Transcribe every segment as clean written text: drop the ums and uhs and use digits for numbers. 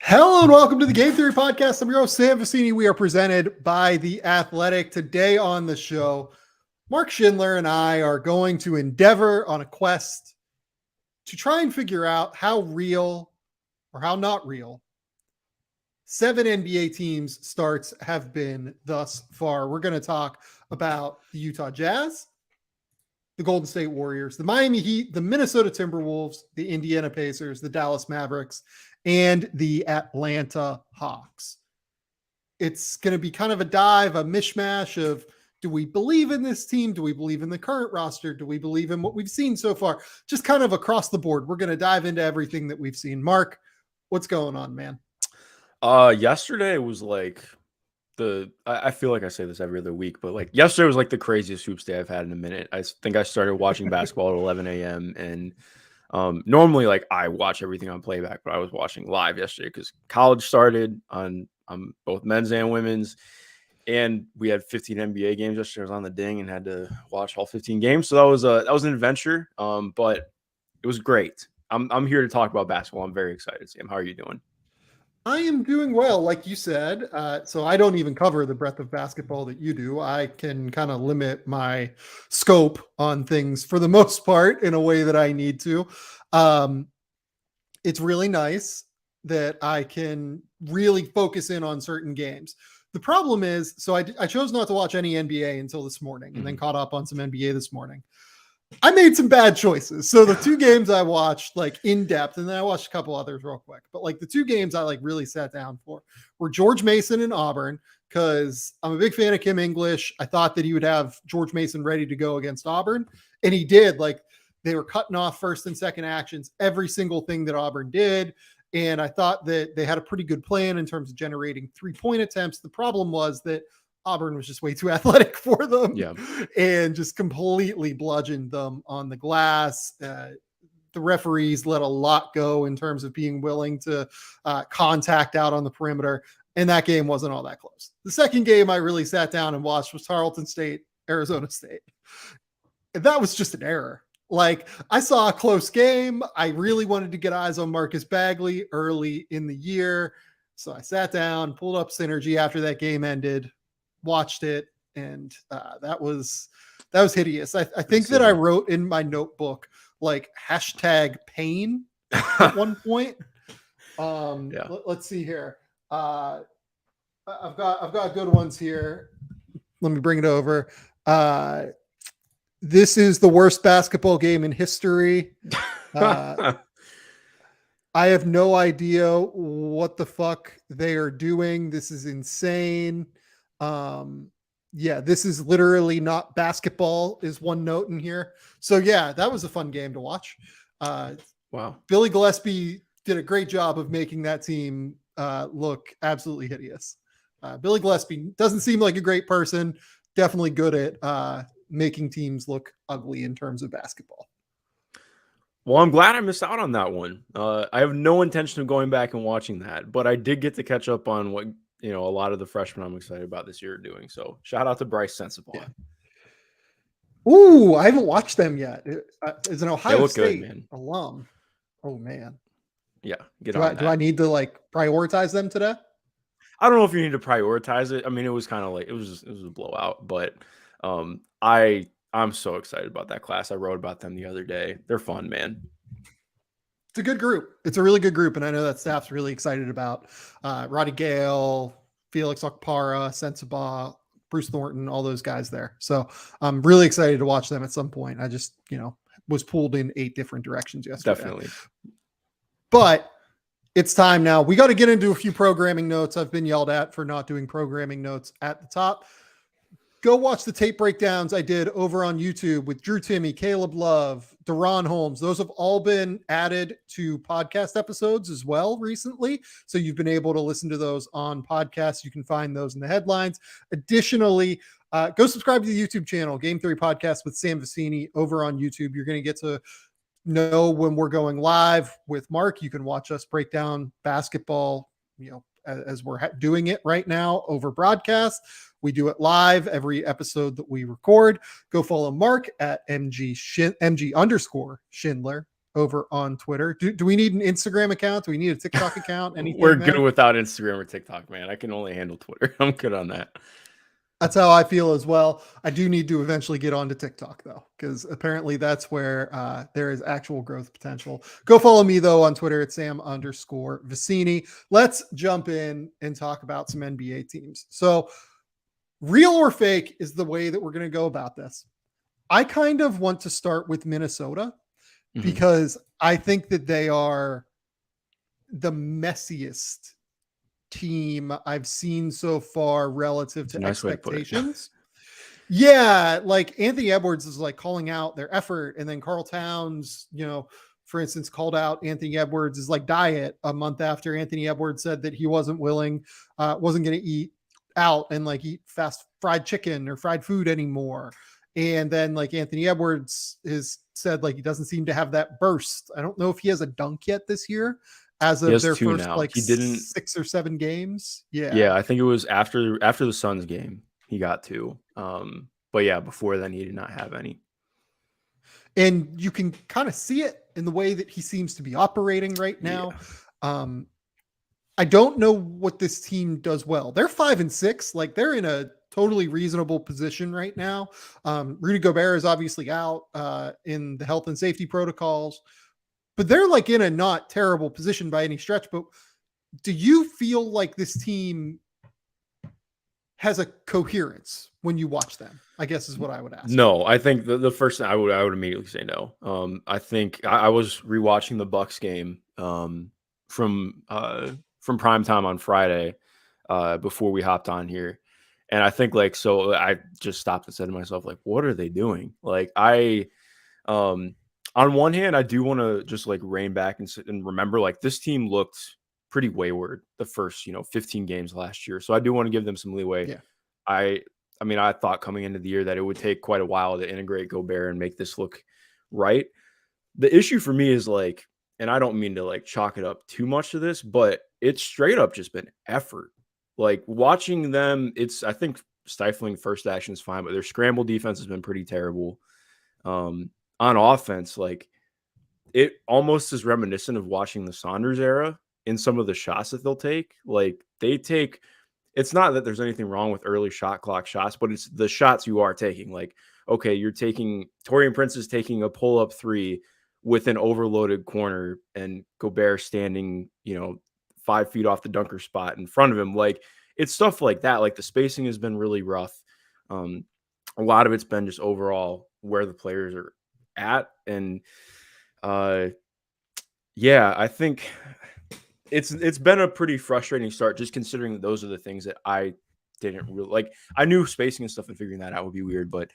Hello and welcome to the Game Theory Podcast. I'm your host, Sam Vecini. We are presented by The Athletic. Today on the show, Mark Schindler and I are going to endeavor on a quest to try and figure out how real or how not real 7 NBA teams starts have been thus far. We're going to talk about the Utah Jazz, the Golden State Warriors, the Miami Heat, the Minnesota Timberwolves, the Indiana Pacers, the Dallas Mavericks, and the Atlanta Hawks. It's going to be kind of a dive, a mishmash of, do we believe in this team? Do we believe in the current roster? Do we believe in what we've seen so far? Just kind of across the board. We're going to dive into everything that we've seen. Mark, what's going on, man? Yesterday was like I feel like I say this every other week, but like yesterday was like the craziest hoops day I've had in a minute. I think I started watching basketball at 11 a.m. and normally like I watch everything on playback, but I was watching live yesterday because college started on both men's and women's, and we had 15 NBA games yesterday. I was on the ding and had to watch all 15 games, so that was an adventure. But it was great. I'm here to talk about basketball. I'm very excited. Sam, how are you doing? I am doing well, like you said. So I don't even cover the breadth of basketball that you do. I can kind of limit my scope on things for the most part in a way that I need to. It's really nice that I can really focus in on certain games. The problem is, so I chose not to watch any NBA until this morning and then caught up on some NBA this morning. I made some bad choices. So the two games I watched like in depth, and then I watched a couple others real quick, but like the two games I like really sat down for were George Mason and Auburn, because I'm a big fan of Kim English. I thought that he would have George Mason ready to go against Auburn, and he did. Like they were cutting off first and second actions, every single thing that Auburn did. And I thought that they had a pretty good plan in terms of generating 3-point attempts. The problem was that Auburn was just way too athletic for them, and just completely bludgeoned them on the glass. The referees let a lot go in terms of being willing to contact out on the perimeter, and that game wasn't all that close. The second game I really sat down and watched was Tarleton State, Arizona State. And that was just an error. Like, I saw a close game. I really wanted to get eyes on Marcus Bagley early in the year. So I sat down, pulled up Synergy after that game ended, watched it, and that was hideous. I think that I wrote in my notebook like #pain at one point. Let's see here. I've got good ones here. Let me bring it over. This is the worst basketball game in history. I have no idea what the fuck they are doing. This is insane. This is literally not basketball is one note in here. So yeah, that was a fun game to watch. Wow. Billy Gillespie did a great job of making that team look absolutely hideous. Billy Gillespie doesn't seem like a great person. Definitely good at making teams look ugly in terms of basketball. Well, I'm glad I missed out on that one. I have no intention of going back and watching that, but I did get to catch up on what a lot of the freshmen I'm excited about this year are doing. So shout out to Bryce Sensabaugh. Yeah. Ooh, I haven't watched them yet. Is an Ohio State good, alum. Oh man. Yeah. Do I need to like prioritize them today? I don't know if you need to prioritize it. I mean, it was kind of like it was a blowout, but I'm so excited about that class. I wrote about them the other day. They're fun, man. It's a good group. It's a really good group, and I know that staff's really excited about Roddy Gale, Felix Okpara, Sensabaugh, Bruce Thornton, all those guys there. So I'm really excited to watch them at some point. I just, was pulled in 8 different directions yesterday. Definitely. But it's time now. We got to get into a few programming notes. I've been yelled at for not doing programming notes at the top. Go watch the tape breakdowns I did over on YouTube with Drew Timme, Caleb Love, Deron Holmes. Those have all been added to podcast episodes as well recently. So you've been able to listen to those on podcasts. You can find those in the headlines. Additionally, go subscribe to the YouTube channel, Game Theory Podcast with Sam Vecini over on YouTube. You're going to get to know when we're going live with Mark. You can watch us break down basketball, as we're doing it right now over broadcast. We do it live every episode that we record. Go follow Mark at MG _Schindler over on Twitter. Do we need an Instagram account? Do we need a TikTok account? Anything? We're good without Instagram or TikTok, man. I can only handle Twitter. I'm good on that. That's how I feel as well. I do need to eventually get onto TikTok though, because apparently that's where there is actual growth potential. Go follow me though on Twitter at Sam_Vicini. Let's jump in and talk about some NBA teams. So real or fake is the way that we're going to go about this. I kind of want to start with Minnesota because I think that they are the messiest team I've seen so far relative to expectations. Yeah, like Anthony Edwards is like calling out their effort, and then Karl Towns, for instance, called out Anthony Edwards' like diet a month after Anthony Edwards said that he wasn't going to eat out and like eat fast fried chicken or fried food anymore. And then like Anthony Edwards has said like he doesn't seem to have that burst. I don't know if he has a dunk yet this year as of their first now. like he didn't 6 or 7 games. Yeah, I think it was after the Suns game he got 2. But yeah, before then he did not have any. And you can kind of see it in the way that he seems to be operating right now. Yeah. I don't know what this team does well. They're 5-6. Like they're in a totally reasonable position right now. Rudy Gobert is obviously out in the health and safety protocols, but they're like in a not terrible position by any stretch. But do you feel like this team has a coherence when you watch them? I guess is what I would ask. No, I think the first thing I would immediately say no. I think I was rewatching the Bucks game from prime time on Friday before we hopped on here. And I think like, so I just stopped and said to myself, like, what are they doing? Like on one hand, I do want to just like rein back and remember like this team looked pretty wayward the first, 15 games last year. So I do want to give them some leeway. Yeah. I mean, I thought coming into the year that it would take quite a while to integrate Gobert and make this look right. The issue for me is like, and I don't mean to like chalk it up too much to this, but it's straight up just been effort. Like watching them, I think stifling first action is fine, but their scramble defense has been pretty terrible. On offense, like it almost is reminiscent of watching the Saunders era in some of the shots that they'll take. Like it's not that there's anything wrong with early shot clock shots, but it's the shots you are taking. Like, okay, Taurean Prince is taking a pull-up 3 with an overloaded corner and Gobert standing, 5 feet off the dunker spot in front of him. Like, it's stuff like that. Like, the spacing has been really rough. A lot of it's been just overall where the players are at. And, yeah, I think it's been a pretty frustrating start just considering that those are the things that I didn't really like. I knew spacing and stuff and figuring that out would be weird, but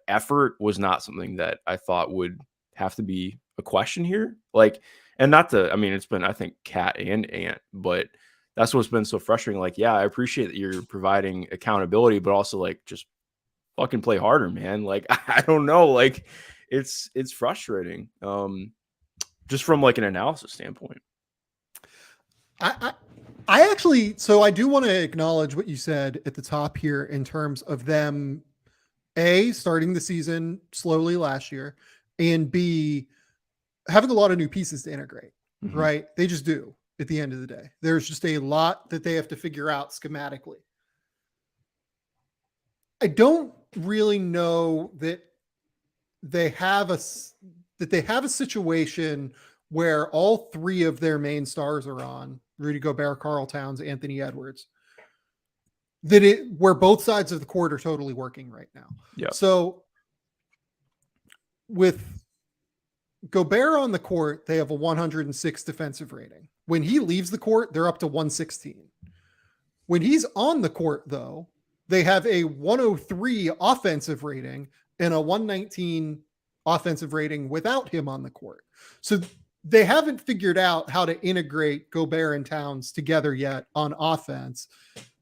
effort was not something that I thought would have to be a question here. Like, and it's been, I think, Cat and Ant, but that's what's been so frustrating. Like, yeah, I appreciate that you're providing accountability, but also like just fucking play harder, man. Like, I don't know. Like, it's frustrating. Just from like an analysis standpoint. I actually, so I do want to acknowledge what you said at the top here in terms of them, A, starting the season slowly last year, and B, having a lot of new pieces to integrate, right? They just do at the end of the day. There's just a lot that they have to figure out schematically. I don't really know that they have a situation where all 3 of their main stars are on, Rudy Gobert, Karl Towns, Anthony Edwards, where both sides of the court are totally working right now. Yeah. So with Gobert on the court, they have a 106 defensive rating. When he leaves the court, they're up to 116. When he's on the court, though, they have a 103 offensive rating and a 119 offensive rating without him on the court. So they haven't figured out how to integrate Gobert and Towns together yet on offense,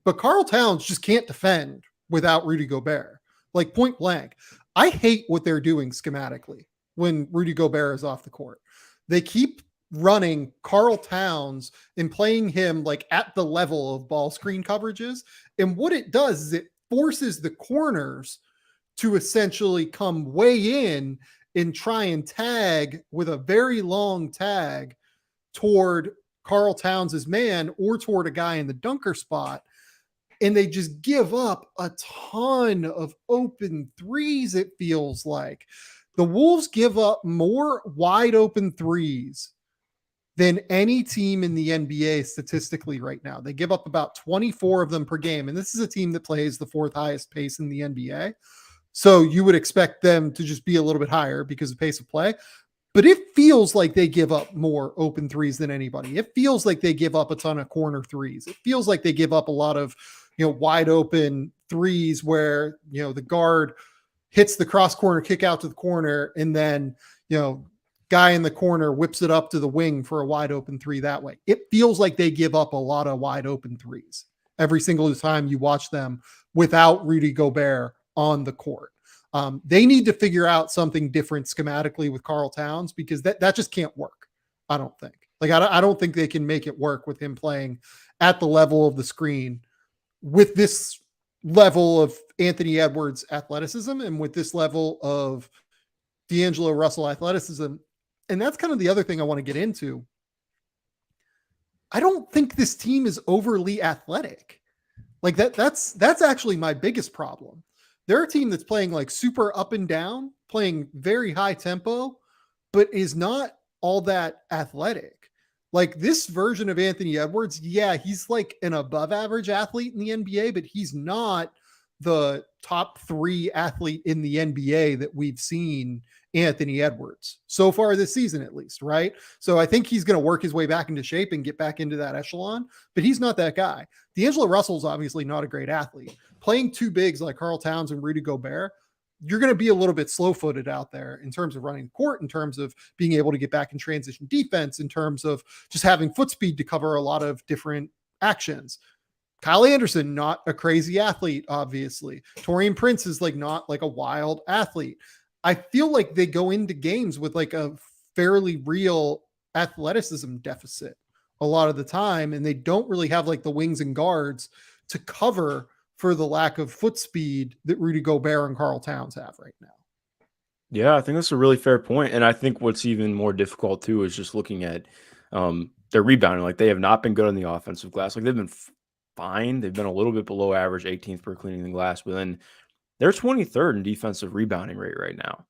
but Karl Towns just can't defend without Rudy Gobert, like point blank. I hate what they're doing schematically when Rudy Gobert is off the court. They keep running Karl Towns and playing him like at the level of ball screen coverages. And what it does is it forces the corners to essentially come way in and try and tag with a very long tag toward Karl Towns' man or toward a guy in the dunker spot. And they just give up a ton of open threes, it feels like. The Wolves give up more wide open threes than any team in the NBA statistically right now. They give up about 24 of them per game. And this is a team that plays the fourth highest pace in the NBA. So you would expect them to just be a little bit higher because of pace of play. But it feels like they give up more open threes than anybody. It feels like they give up a ton of corner threes. It feels like they give up a lot of, wide open threes where, the guard hits the cross corner kick out to the corner and then, guy in the corner whips it up to the wing for a wide open three that way. It feels like they give up a lot of wide open threes every single time you watch them without Rudy Gobert on the court. They need to figure out something different schematically with Karl Towns because that just can't work. I don't think. I don't think they can make it work with him playing at the level of the screen with this level of Anthony Edwards athleticism and with this level of D'Angelo Russell athleticism. And that's kind of the other thing I want to get into. I don't think this team is overly athletic. That's actually my biggest problem. They're a team that's playing super up and down, playing very high tempo, but is not all that athletic. This version of Anthony Edwards, yeah, he's an above average athlete in the NBA, but he's not the top 3 athlete in the NBA that we've seen Anthony Edwards so far this season, at least, right? So I think he's going to work his way back into shape and get back into that echelon, but he's not that guy. D'Angelo Russell's obviously not a great athlete. Playing 2 bigs like Karl Towns and Rudy Gobert, you're going to be a little bit slow-footed out there in terms of running the court, in terms of being able to get back in transition defense, in terms of just having foot speed to cover a lot of different actions. Kyle Anderson, not a crazy athlete, obviously. Taurean Prince is not a wild athlete. I feel like they go into games with a fairly real athleticism deficit a lot of the time, and they don't really have the wings and guards to cover for the lack of foot speed that Rudy Gobert and Karl Towns have right now. Yeah, I think that's a really fair point. And I think what's even more difficult too is just looking at their rebounding. They have not been good on the offensive glass. They've been fine. They've been a little bit below average, 18th per cleaning the glass, but then they're 23rd in defensive rebounding rate right now.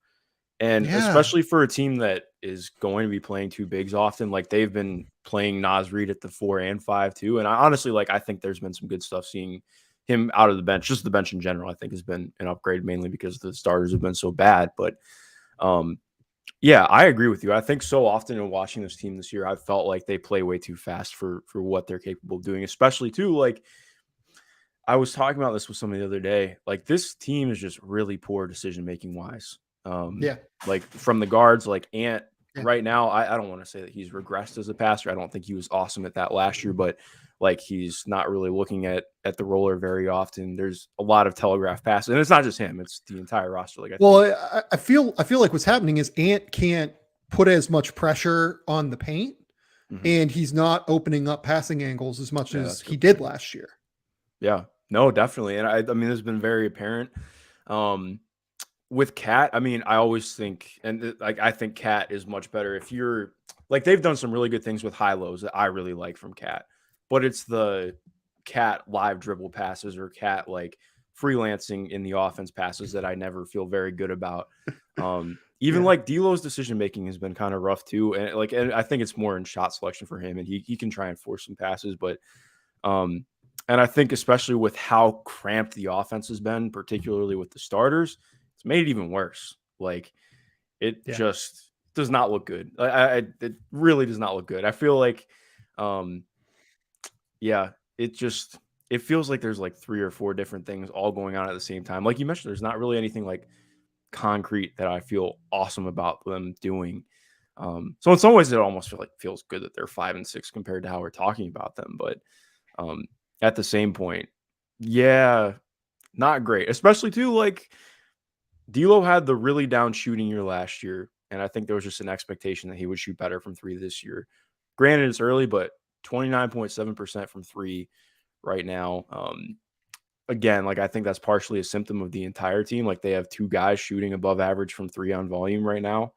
And especially for a team that is going to be playing 2 bigs often, they've been playing Naz Reid at the 4 and 5 too. And I honestly, I think there's been some good stuff seeing him out of the bench. Just the bench in general, I think, has been an upgrade, mainly because the starters have been so bad. But yeah, I agree with you. I think so often in watching this team this year, I felt like they play way too fast for what they're capable of doing, especially too, I was talking about this with somebody the other day. This team is just really poor decision-making wise. From the guards, Ant right now, I don't want to say that he's regressed as a passer. I don't think he was awesome at that last year, but he's not really looking at the roller very often. There's a lot of telegraph passes, and it's not just him; it's the entire roster. I feel like what's happening is Ant can't put as much pressure on the paint, and he's not opening up passing angles as much as he did last year. Yeah, no, definitely, and I mean, it's been very apparent. With Cat, I mean, I always think, and I think Cat is much better if you're they've done some really good things with high lows that I really like from Cat, but it's the Cat live dribble passes or Cat freelancing in the offense passes that I never feel very good about. Even D'Lo's decision making has been kind of rough too, and and I think it's more in shot selection for him, and he can try and force some passes, but and I think especially with how cramped the offense has been, particularly with the starters, it's made it even worse. It just does not look good. It really does not look good. I feel it feels like there's 3 or 4 different things all going on at the same time. Like you mentioned, there's not really anything concrete that I feel awesome about them doing. So in some ways, it almost feels good that they're 5 and 6 compared to how we're talking about them. But at the same point, yeah, not great. Especially too, D'Lo had the really down shooting year last year, and I think there was just an expectation that he would shoot better from 3 this year. Granted, it's early, but 29.7% from 3 right now. again, like I think that's partially a symptom of the entire team. Like they have 2 guys shooting above average from 3 on volume right now.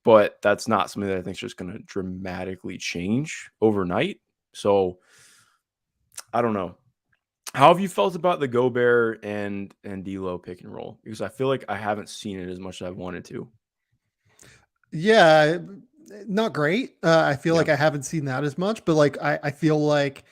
But that's not something that I think is just going to dramatically change overnight. So I don't know. How have you felt about the Gobert and D'Lo pick and roll? Because I feel like I haven't seen it as much as I've wanted to. Yeah, not great. I feel Yeah. like I haven't seen that as much, but like I feel like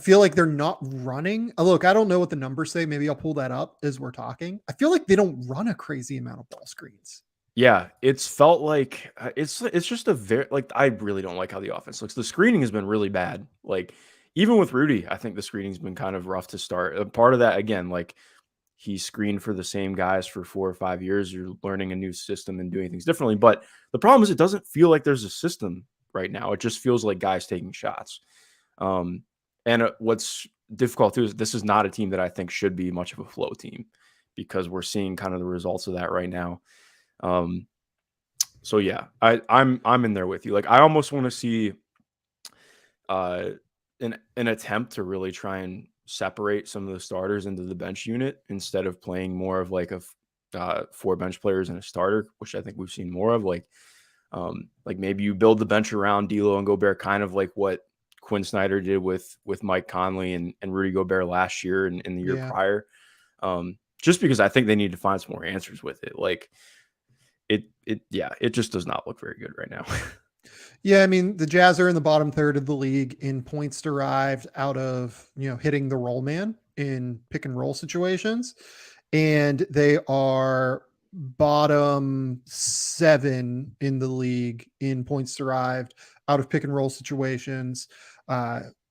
they're not running. Look, I don't know what the numbers say. Maybe I'll pull that up as we're talking. I feel like they don't run a crazy amount of ball screens. Yeah, it's felt like it's just a very like I really don't like how the offense looks. The screening has been really bad. Like even with Rudy, I think the screening's been kind of rough to start. Part of that again, like he screened for the same guys for 4 or 5 years. You're learning a new system and doing things differently. But the problem is it doesn't feel like there's a system right now. It just feels like guys taking shots. And what's difficult too is this is not a team that I think should be much of a flow team because we're seeing kind of the results of that right now. So yeah, I'm in there with you. Like I almost want to see an attempt to really try and separate some of the starters into the bench unit instead of playing more of like a 4 bench players and a starter, which I think we've seen more of. Like maybe you build the bench around D'Lo and Gobert, kind of like what Quinn Snyder did with Mike Conley and Rudy Gobert last year and in the year prior. Just because I think they need to find some more answers with it. Like it just does not look very good right now. Yeah, I mean, the Jazz are in the bottom third of the league in points derived out of, hitting the roll man in pick and roll situations. And they are bottom 7 in the league in points derived out of pick and roll situations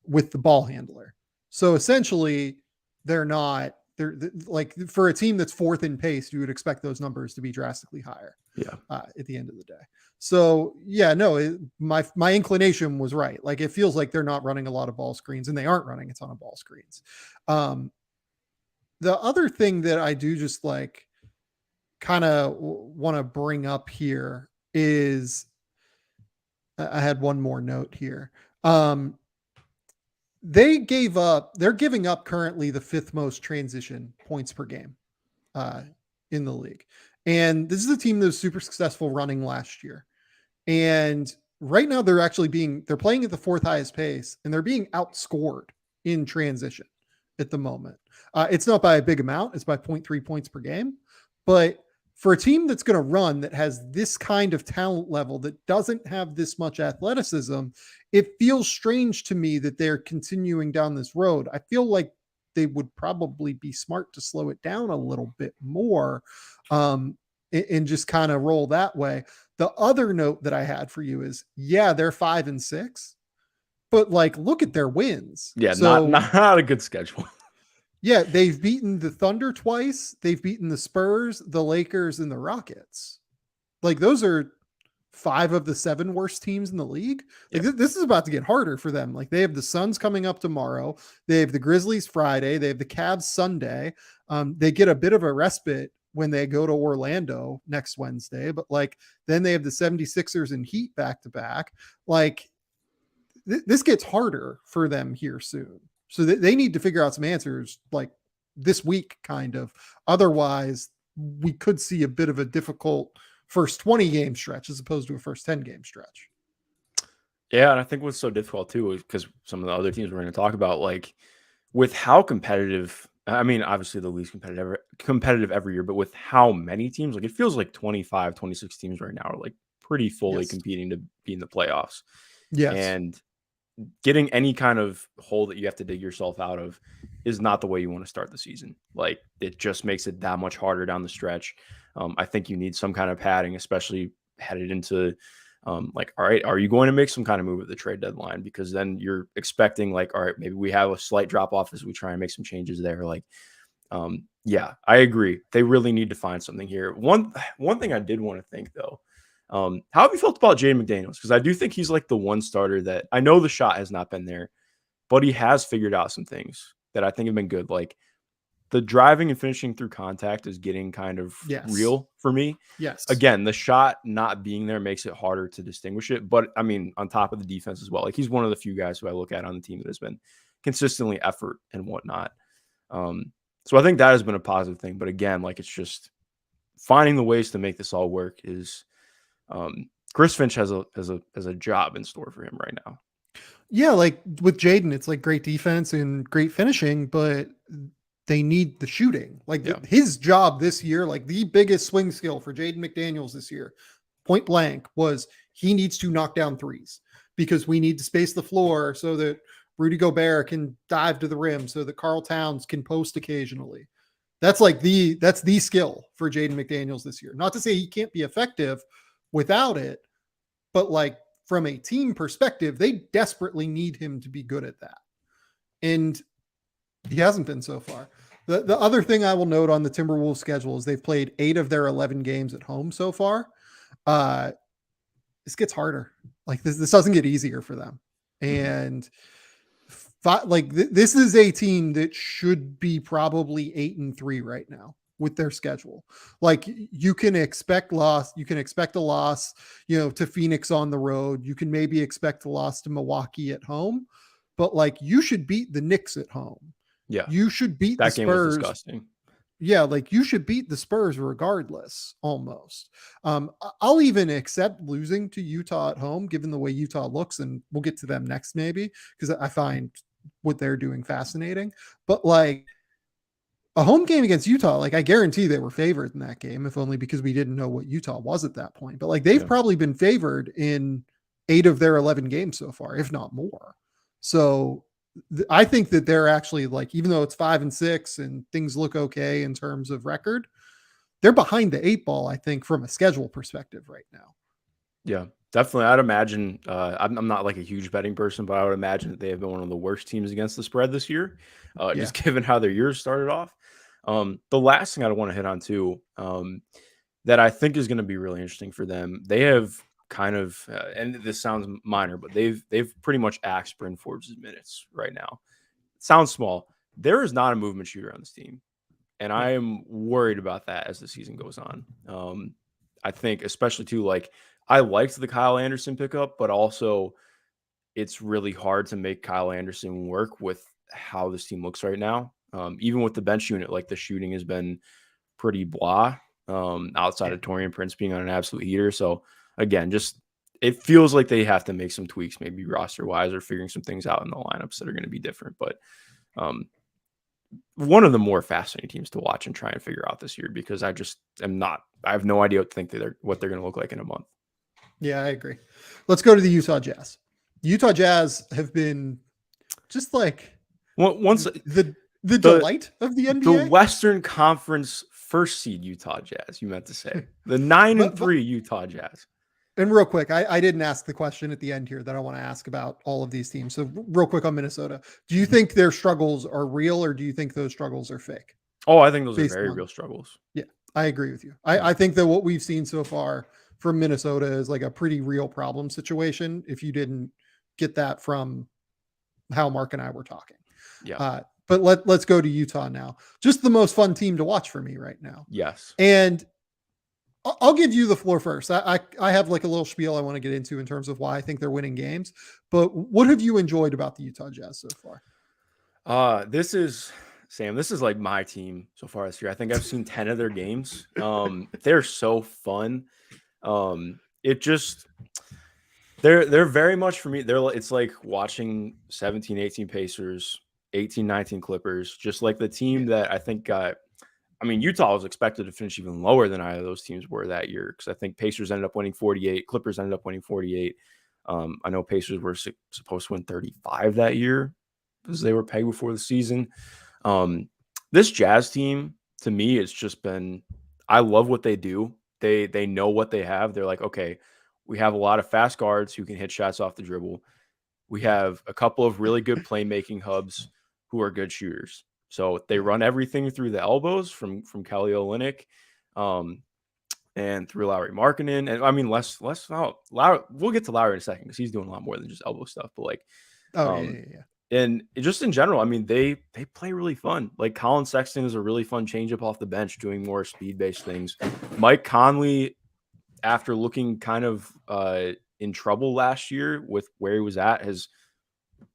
with the ball handler. So essentially, they're like for a team that's 4th in pace, you would expect those numbers to be drastically higher. Yeah. At the end of the day. So yeah, no, my inclination was right. Like it feels like they're not running a lot of ball screens, and they aren't running a ton of ball screens. The other thing that I do just like kind of want to bring up here is I had one more note here. They're giving up currently the 5th most transition points per game in the league. And this is a team that was super successful running last year. And right now they're playing at the 4th highest pace, and they're being outscored in transition at the moment. It's not by a big amount. It's by 0.3 points per game. But for a team that's going to run, that has this kind of talent level, that doesn't have this much athleticism, it feels strange to me that they're continuing down this road. I feel like they would probably be smart to slow it down a little bit more and just kind of roll that way. The other note that I had for you is, yeah, they're 5 and 6, but like, look at their wins. Yeah. So, not a good schedule. Yeah. They've beaten the Thunder twice. They've beaten the Spurs, the Lakers, and the Rockets. Like those are 5 of the 7 worst teams in the league. Like this is about to get harder for them. Like they have the Suns coming up tomorrow. They have the Grizzlies Friday. They have the Cavs Sunday. They get a bit of a respite when they go to Orlando next Wednesday, but like then they have the 76ers and Heat back to back. Like this gets harder for them here soon. So they need to figure out some answers like this week, kind of. Otherwise, we could see a bit of a difficult first 20 game stretch as opposed to a first 10 game stretch. Yeah, and I think what's so difficult too is because some of the other teams we're going to talk about, like with how competitive, I mean, obviously the least competitive every year, but with how many teams, like it feels like 25, 26 teams right now are like pretty fully competing to be in the playoffs. Yes. And getting any kind of hole that you have to dig yourself out of is not the way you want to start the season. Like it just makes it that much harder down the stretch. I think you need some kind of padding, especially headed into like, all right, are you going to make some kind of move at the trade deadline? Because then you're expecting like, all right, maybe we have a slight drop off as we try and make some changes there. Like, yeah, I agree. They really need to find something here. One thing I did want to think though, how have you felt about Jaden McDaniels? Because I do think he's like the one starter that I know the shot has not been there, but he has figured out some things that I think have been good. Like the driving and finishing through contact is getting kind of real for me. Yes. Again, the shot not being there makes it harder to distinguish it. But I mean, on top of the defense as well, like he's one of the few guys who I look at on the team that has been consistently effort and whatnot. So I think that has been a positive thing. But again, like it's just finding the ways to make this all work is Chris Finch has a job in store for him right now. Yeah, like with Jaden, it's like great defense and great finishing, but they need the shooting. Like his job this year, like the biggest swing skill for Jaden McDaniels this year, point blank, was he needs to knock down threes because we need to space the floor so that Rudy Gobert can dive to the rim, so that Karl Towns can post occasionally. That's the skill for Jaden McDaniels this year. Not to say he can't be effective without it, but like from a team perspective, they desperately need him to be good at that. And he hasn't been so far. The other thing I will note on the Timberwolves schedule is they've played 8 of their 11 games at home so far. This gets harder. Like this doesn't get easier for them. And this is a team that should be probably 8-3 right now with their schedule. Like you can expect loss. You can expect a loss, to Phoenix on the road. You can maybe expect a loss to Milwaukee at home, but like you should beat the Knicks at home. Yeah. You should beat that the game Spurs. Was disgusting. Yeah. Like you should beat the Spurs regardless almost. I'll even accept losing to Utah at home, given the way Utah looks. And we'll get to them next, maybe, because I find what they're doing fascinating, but like, a home game against Utah, like I guarantee they were favored in that game, if only because we didn't know what Utah was at that point. But like they've probably been favored in 8 of their 11 games so far, if not more. So I think that they're actually like, even though it's 5-6 and things look okay in terms of record, they're behind the 8 ball, I think, from a schedule perspective right now. Yeah, definitely. I'd imagine, I'm not like a huge betting person, but I would imagine that they have been one of the worst teams against the spread this year, just given how their year started off. The last thing I want to hit on too, that I think is going to be really interesting for them. They have kind of, and this sounds minor, but they've pretty much axed Bryn Forbes' minutes right now. It sounds small. There is not a movement shooter on this team, and I am worried about that as the season goes on. I think, especially too, like I liked the Kyle Anderson pickup, but also it's really hard to make Kyle Anderson work with how this team looks right now. Even with the bench unit, like the shooting has been pretty blah, outside of Taurean Prince being on an absolute heater. So again, just it feels like they have to make some tweaks, maybe roster wise, or figuring some things out in the lineups that are going to be different. But one of the more fascinating teams to watch and try and figure out this year, because I just am not. I have no idea what they're going to look like in a month. Yeah, I agree. Let's go to the Utah Jazz. The Utah Jazz have been just like once the delight of the NBA. The Western Conference first seed Utah Jazz, you meant to say. The 9-3 Utah Jazz. And real quick, I didn't ask the question at the end here that I want to ask about all of these teams. So real quick on Minnesota. Do you think their struggles are real, or do you think those struggles are fake? Oh, I think those are very real struggles. Yeah, I agree with you. I think that what we've seen so far from Minnesota is like a pretty real problem situation, if you didn't get that from how Mark and I were talking. Yeah. But let's go to Utah now. Just the most fun team to watch for me right now. Yes. And I'll give you the floor first. I have like a little spiel I want to get into in terms of why I think they're winning games. But what have you enjoyed about the Utah Jazz so far? This is like my team so far this year. I think I've seen 10 of their games. They're so fun. They're very much for me. It's like watching 17-18 Pacers, 18-19 Clippers, just like the team that I think Utah was expected to finish even lower than either of those teams were that year, because I think Pacers ended up winning 48, Clippers ended up winning 48. I know Pacers were supposed to win 35 that year because they were pegged before the season. This Jazz team, to me, it's just been, I love what they do. They know what they have. They're like, okay, we have a lot of fast guards who can hit shots off the dribble. We have a couple of really good playmaking hubs who are good shooters. So they run everything through the elbows from Kelly Olynyk, and through Lauri Markkanen. And I mean, we'll get to Lauri in a second because he's doing a lot more than just elbow stuff. But like, and just in general, I mean, they play really fun. Like Colin Sexton is a really fun changeup off the bench, doing more speed-based things. Mike Conley, after looking kind of in trouble last year with where he was at, has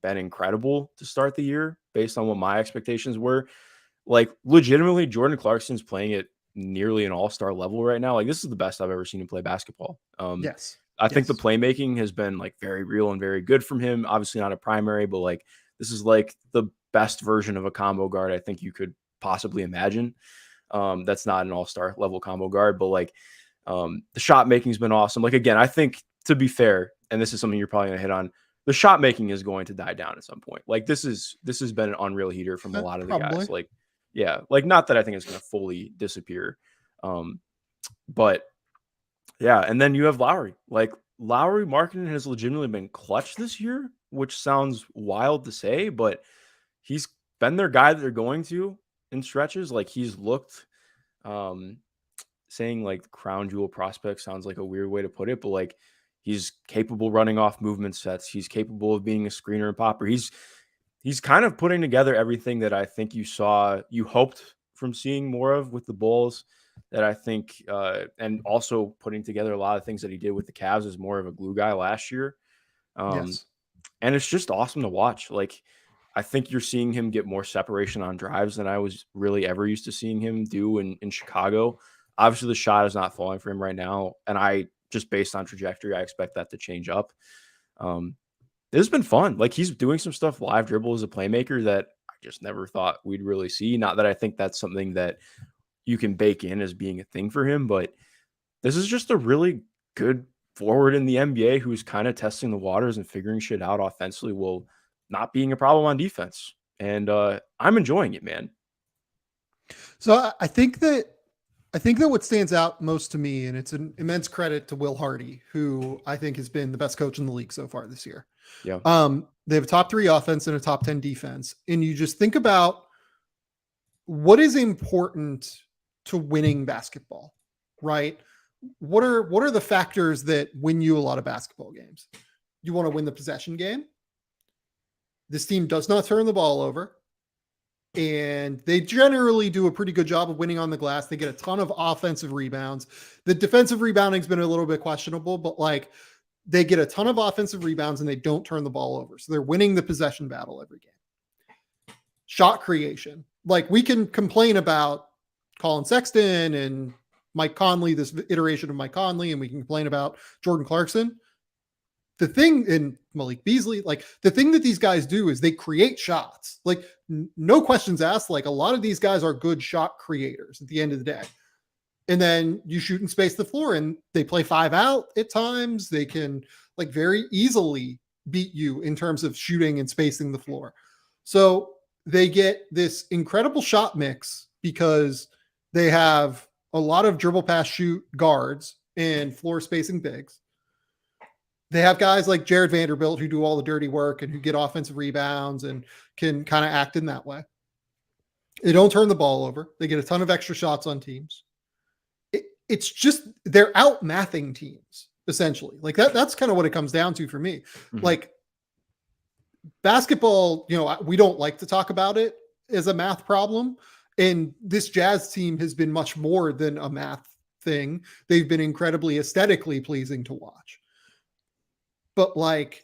been incredible to start the year based on what my expectations were. Like, legitimately, Jordan Clarkson's playing at nearly an all-star level right now. Like, this is the best I've ever seen him play basketball. Yes. I think the Yes. playmaking has been like very real and very good from him. Obviously not a primary, but like this is like the best version of a combo guard I think you could possibly imagine. That's not an all-star level combo guard, but like the shot making's been awesome. Like, again, I think, to be fair, and this is something you're probably gonna hit on, the shot making is going to die down at some point. Like, this has been an unreal heater from a lot of the Probably. guys. Like, yeah, like, not that I think it's gonna fully disappear. But yeah, and then you have Lowry. Like, Lowry marketing has legitimately been clutch this year, which sounds wild to say, but he's been their guy that they're going to in stretches. Like, he's looked, saying like crown jewel prospect sounds like a weird way to put it, but like he's capable running off movement sets. He's capable of being a screener and popper. He's kind of putting together everything that I think you hoped from seeing more of with the Bulls, that I think, and also putting together a lot of things that he did with the Cavs as more of a glue guy last year. Yes. And it's just awesome to watch. Like, I think you're seeing him get more separation on drives than I was really ever used to seeing him do in Chicago. Obviously, the shot is not falling for him right now. And I just, based on trajectory, I expect that to change up. This has been fun. Like, he's doing some stuff live dribble as a playmaker that I just never thought we'd really see. Not that I think that's something that you can bake in as being a thing for him, but this is just a really good forward in the NBA who's kind of testing the waters and figuring shit out offensively while not being a problem on defense. And I'm enjoying it, man. So I think that what stands out most to me, and it's an immense credit to Will Hardy, who I think has been the best coach in the league so far this year. Yeah. They have a top 3 offense and a top 10 defense. And you just think about what is important to winning basketball, right? What are the factors that win you a lot of basketball games? You want to win the possession game. This team does not turn the ball over, and they generally do a pretty good job of winning on the glass. They get a ton of offensive rebounds. The defensive rebounding has been a little bit questionable, but like they get a ton of offensive rebounds and they don't turn the ball over. So they're winning the possession battle every game. Shot creation. Like, we can complain about Colin Sexton and Mike Conley, this iteration of Mike Conley, and we can complain about Jordan Clarkson. The thing in Malik Beasley, like the thing that these guys do is they create shots. Like, no questions asked. Like, a lot of these guys are good shot creators at the end of the day. And then you shoot and space the floor, and they play 5 out at times. They can like very easily beat you in terms of shooting and spacing the floor. So they get this incredible shot mix because they have a lot of dribble pass shoot guards and floor spacing bigs. They have guys like Jared Vanderbilt who do all the dirty work and who get offensive rebounds and can kind of act in that way. They don't turn the ball over. They get a ton of extra shots on teams. It's just they're out mathing teams, essentially. Like that's kind of what it comes down to for me. Mm-hmm. Like, basketball, we don't like to talk about it as a math problem. And this Jazz team has been much more than a math thing. They've been incredibly aesthetically pleasing to watch. But like,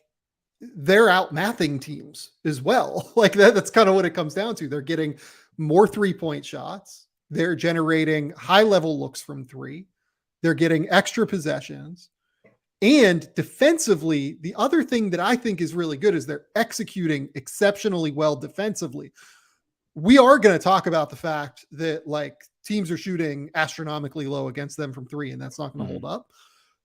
they're out mathing teams as well. Like that's kind of what it comes down to. They're getting more 3-point shots. They're generating high level looks from 3. They're getting extra possessions. And defensively, the other thing that I think is really good is they're executing exceptionally well defensively. We are going to talk about the fact that like teams are shooting astronomically low against them from 3, and that's not going to hold up.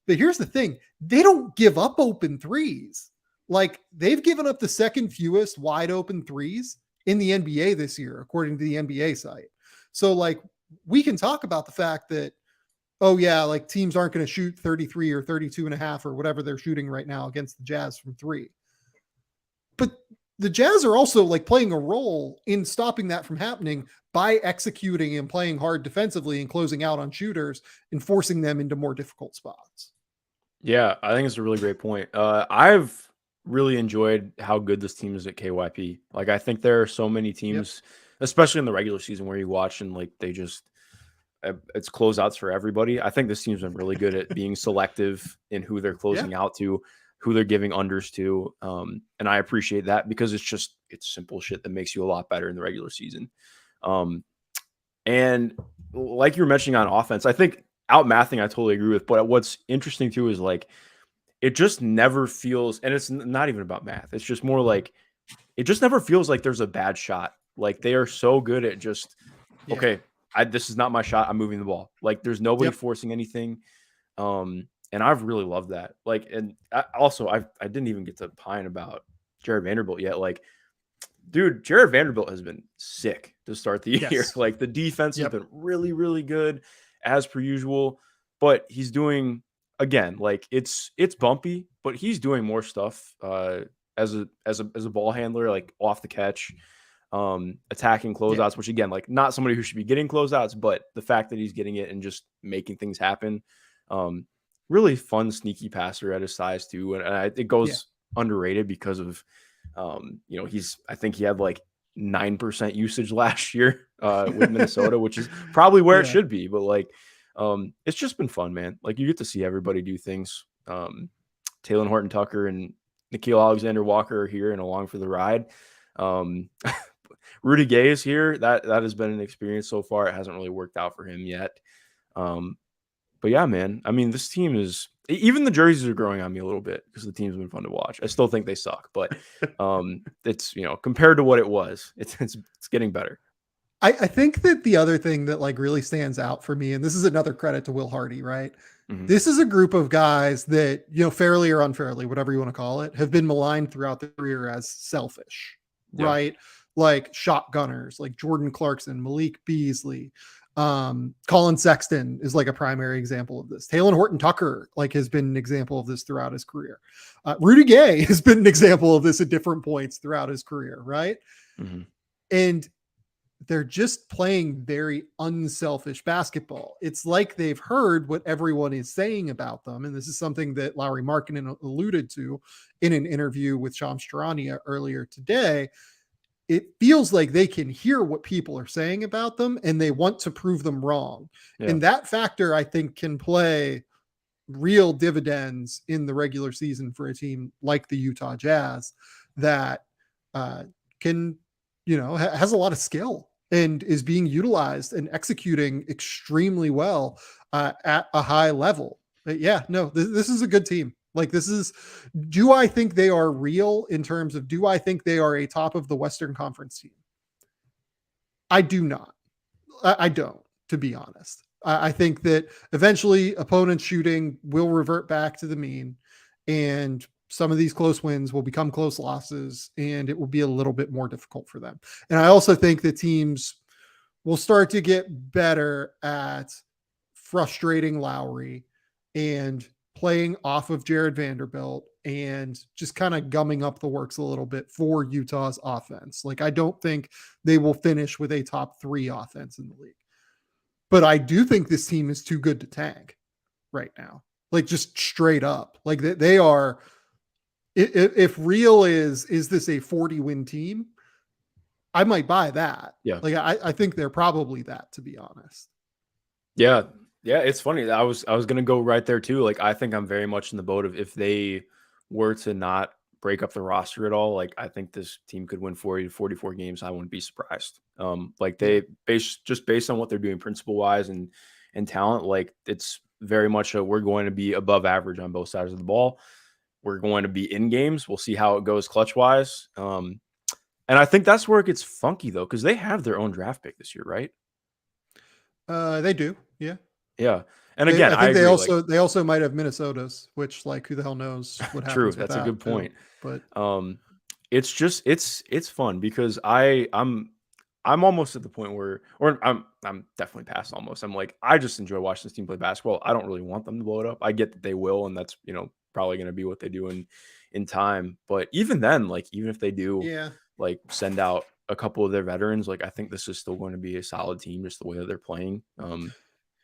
But here's the thing. They don't give up open threes. Like, they've given up the second fewest wide open threes in the NBA this year, according to the NBA site. So like, we can talk about the fact that, oh yeah, like teams aren't going to shoot 33 or 32.5 or whatever they're shooting right now against the Jazz from 3. But the Jazz are also like playing a role in stopping that from happening by executing and playing hard defensively and closing out on shooters and forcing them into more difficult spots. Yeah, I think it's a really great point. I've really enjoyed how good this team is at KYP. Like, I think there are so many teams, especially in the regular season, where you watch and like they just, it's closeouts for everybody. I think this team's been really good at being selective in who they're closing out to. who they're giving unders to. And I appreciate that because it's simple shit that makes you a lot better in the regular season. And like you were mentioning on offense, I think outmathing, I totally agree with. But what's interesting too is like, it just never feels, and it's not even about math. It's just more like, it just never feels like there's a bad shot. Like they are so good at just, okay, this is not my shot. I'm moving the ball. Like there's nobody forcing anything. And I've really loved that. Like, and I didn't even get to pine about Jared Vanderbilt yet. Like, dude, Jared Vanderbilt has been sick to start the year. Like the defense has been really, really good as per usual, but he's doing, again, like it's bumpy, but he's doing more stuff as a ball handler, like off the catch, attacking closeouts, which again, like not somebody who should be getting closeouts, but the fact that he's getting it and just making things happen. Really fun, sneaky passer at his size too. And it goes underrated because of, I think he had like 9% usage last year with Minnesota, which is probably where it should be. But like, it's just been fun, man. Like you get to see everybody do things. Taylor Horton Tucker and Nickeil Alexander-Walker are here and along for the ride. Rudy Gay is here. That has been an experience so far. It hasn't really worked out for him yet. But yeah, man, I mean, this team is, even the jerseys are growing on me a little bit because the team's been fun to watch. I still think they suck, but it's, compared to what it was, it's getting better. I think that the other thing that like really stands out for me, and this is another credit to Will Hardy, right? Mm-hmm. This is a group of guys that, fairly or unfairly, whatever you want to call it, have been maligned throughout their career as selfish, right? Like shotgunners, like Jordan Clarkson, Malik Beasley, Colin Sexton is like a primary example of this. Taylor Horton Tucker like has been an example of this throughout his career. Rudy Gay has been an example of this at different points throughout his career, right? Mm-hmm. And they're just playing very unselfish basketball. It's like they've heard what everyone is saying about them. And this is something that Lauri Markkanen alluded to in an interview with Shams Charania earlier today. It feels like they can hear what people are saying about them and they want to prove them wrong. Yeah. And that factor, I think, can play real dividends in the regular season for a team like the Utah Jazz that can, has a lot of skill and is being utilized and executing extremely well at a high level. But this is a good team. Like do I think they are real in terms of, do I think they are a top of the Western Conference team? I do not. I don't, to be honest. I think that eventually opponents shooting will revert back to the mean and some of these close wins will become close losses and it will be a little bit more difficult for them. And I also think that teams will start to get better at frustrating Lowry and playing off of Jared Vanderbilt and just kind of gumming up the works a little bit for Utah's offense. Like, I don't think they will finish with a top 3 offense in the league, but I do think this team is too good to tank right now. Like, just straight up, like they are, if real is this a 40-win team? I might buy that. Yeah. Like, I think they're probably that, to be honest. Yeah. Yeah, it's funny. I was going to go right there too. Like, I think I'm very much in the boat of if they were to not break up the roster at all, like I think this team could win 40 to 44 games. I wouldn't be surprised. Like they based on what they're doing principle wise and talent, like it's very much we're going to be above average on both sides of the ball. We're going to be in games. We'll see how it goes clutch wise. And I think that's where it gets funky though, because they have their own draft pick this year, right? They do. Yeah. Yeah. And again, I think they also might have Minnesota's, which like who the hell knows what happens. True. That's a good point. But it's just it's fun because I'm almost at the point where, or I'm definitely past almost. I'm like, I just enjoy watching this team play basketball. I don't really want them to blow it up. I get that they will, and that's probably going to be what they do in time. But even then, like even if they do, like send out a couple of their veterans, like I think this is still going to be a solid team, just the way that they're playing.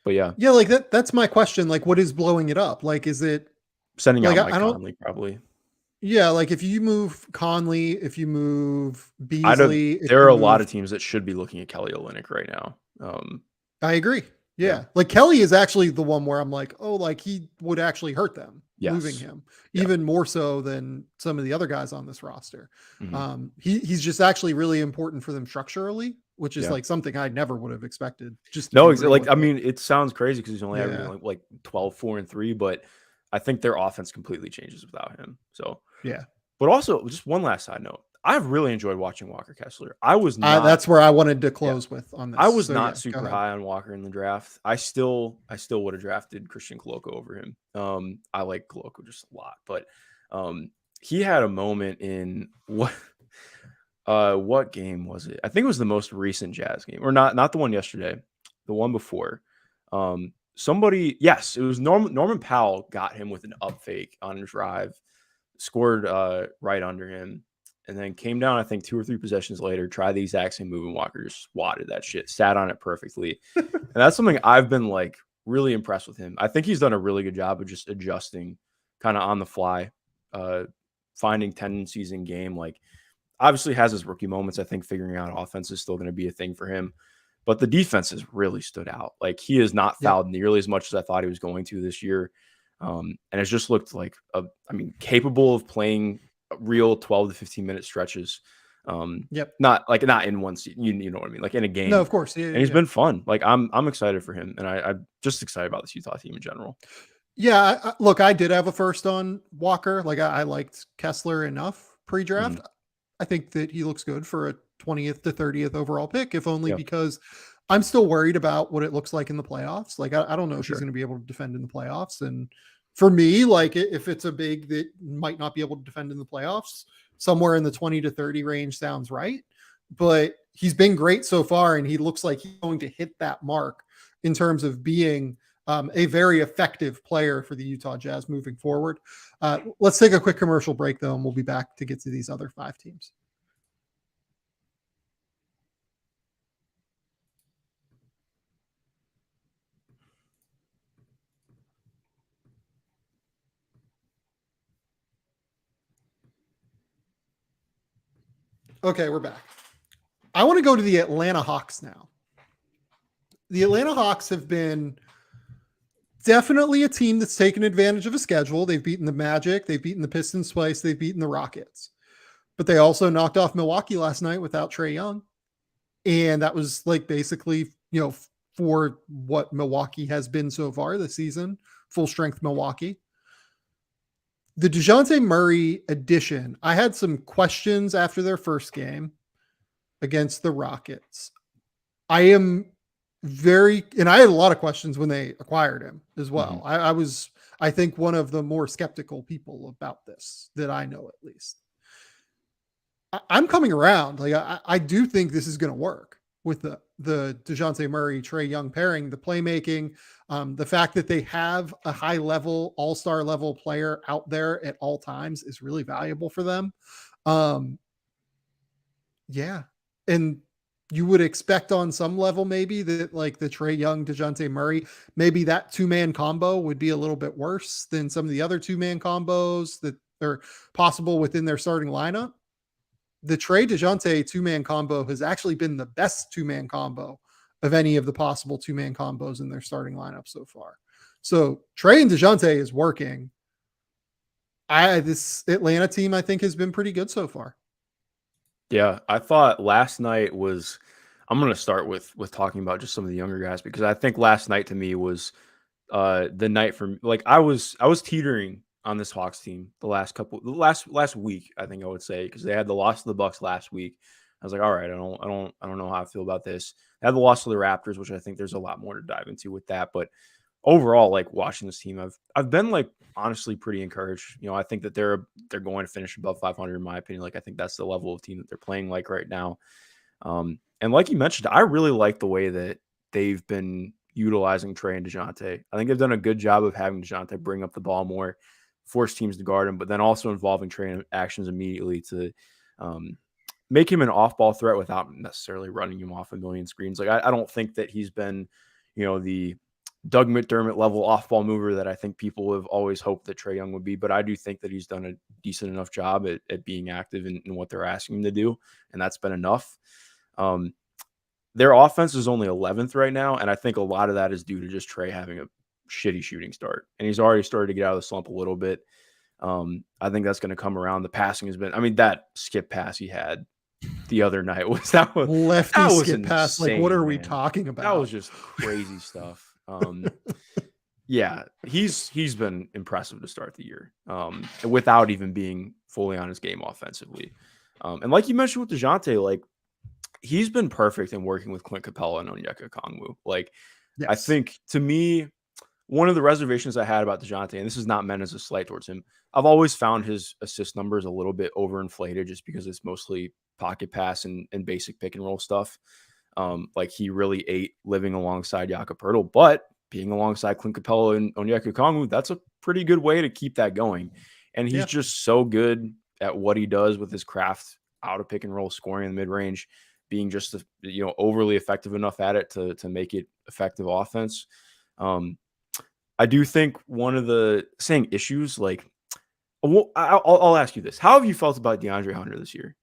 But yeah, like that's my question. Like, what is blowing it up? Like, is it sending out Mike Conley probably? Yeah, like if you move Conley, if you move Beasley, there are a lot of teams that should be looking at Kelly Olynyk right now. I agree. Yeah, like Kelly is actually the one where I'm like, oh, like he would actually hurt them. moving Yes. him, Yeah. even more so than some of the other guys on this roster. Mhm. He's just actually really important for them structurally, which is Yeah. like something I never would have expected, just to No, be it's real like, with I you. mean, it sounds crazy because he's only averaging Yeah. like 12, 4, and 3, but I think their offense completely changes without him. So, Yeah. but also just one last side note. I've really enjoyed watching Walker Kessler. I was not, That's where I wanted to yeah, close with on I this. was So not yeah, go super ahead. high on Walker in the draft. I still would have drafted Christian Koloko over him. I like Koloko just a lot, but um, he had a moment in what game was it? I think it was the most recent Jazz game, or not the one yesterday, the one before. Yes, it was Norman Powell got him with an up fake on a drive, scored right under him, and then came down, I think 2 or 3 possessions later, tried the exact same move, and Walker just swatted that shit, sat on it perfectly. And that's something I've been like really impressed with him. I think he's done a really good job of just adjusting kind of on the fly, uh, finding tendencies in game. Like, obviously has his rookie moments. I think figuring out offense is still going to be a thing for him. But the defense has really stood out. Like, he has not Yep. fouled nearly as much as I thought he was going to this year. And it's just looked like capable of playing real 12 to 15 minute stretches. Yep. Not in one season, you know what I mean? Like in a No, game. of course. Yeah. And he's Yeah. been fun. Like, I'm excited for him. And I'm just excited about this Utah team in general. Yeah. Look, I did have a first on Walker. Like I liked Kessler enough pre-draft. Mhm. I think that he looks good for a 20th to 30th overall pick, if only Yeah, because I'm still worried about what it looks like in the playoffs. Like, I don't know for if he's sure. going to be able to defend in the playoffs. And for me, like, if it's a big that might not be able to defend in the playoffs, somewhere in the 20 to 30 range sounds right. But he's been great so far, and he looks like he's going to hit that mark in terms of being a very effective player for the Utah Jazz moving forward. Let's take a quick commercial break, though, and we'll be back to get to these other 5 teams. Okay, we're back. I want to go to the Atlanta Hawks now. The Atlanta Hawks have been definitely a team that's taken advantage of a schedule. They've beaten the Magic, they've beaten the Pistons twice, they've beaten the Rockets. But they also knocked off Milwaukee last night without Trae Young. And that was like basically, for what Milwaukee has been so far this season, full strength Milwaukee. The DeJounte Murray addition, I had some questions after their first game against the Rockets. I am and I had a lot of questions when they acquired him as well. Mhm. I was, I think, one of the more skeptical people about this that I know, at least. I'm coming around. Like, I do think this is going to work with the DeJounte Murray, Trae Young pairing, the playmaking, the fact that they have a high level, all-star level player out there at all times is really valuable for them. Um, yeah. And you would expect on some level maybe that like the Trae Young, DeJounte Murray, maybe that 2-man combo would be a little bit worse than some of the other 2-man combos that are possible within their starting lineup. The Trae DeJounte 2-man combo has actually been the best 2-man combo of any of the possible 2-man combos in their starting lineup so far. So Trae and DeJounte is working. This Atlanta team, I think, has been pretty good so far. Yeah, I thought last night was. I'm gonna start with talking about just some of the younger guys because I think last night to me was the night for like I was teetering on this Hawks team the last week, I think I would say, because they had the loss to the Bucks last week. I was like, all right, I don't know how I feel about this. They had the loss to the Raptors, which I think there's a lot more to dive into with that. But overall, like watching this team, I've been like honestly pretty encouraged. I think that they're going to finish above 500 in my opinion. Like, I think that's the level of team that they're playing like right now. And like you mentioned, I really like the way that they've been utilizing Trae and DeJounte. I think they've done a good job of having DeJounte bring up the ball more, force teams to guard him, but then also involving Trae in actions immediately to make him an off-ball threat without necessarily running him off a million screens. Like, I don't think that he's been, the Doug McDermott level off-ball mover that I think people have always hoped that Trae Young would be, but I do think that he's done a decent enough job at being active in what they're asking him to do, and that's been enough. Their offense is only 11th right now, and I think a lot of that is due to just Trae having a shitty shooting start, and he's already started to get out of the slump a little bit. I think that's going to come around. The passing has been, I mean, that skip pass he had the other night was Lefty skip pass. Like, what insane, are we man. talking about? That was just crazy stuff. Yeah, he's been impressive to start the year, without even being fully on his game offensively. And like you mentioned with DeJounte, like he's been perfect in working with Clint Capella and Onyeka Okongwu. Like, Yes. I think, to me, one of the reservations I had about DeJounte, and this is not meant as a slight towards him, I've always found his assist numbers a little bit overinflated just because it's mostly pocket pass and basic pick and roll stuff. Like, he really ate living alongside Jakob Poeltl, but being alongside Clint Capella and Onyeka Okongwu, that's a pretty good way to keep that going. And he's just so good at what he does with his craft out of pick and roll, scoring in the mid range, being just overly effective enough at it to make it effective offense. I do think one of the saying issues, like, I'll ask you this: how have you felt about DeAndre Hunter this year?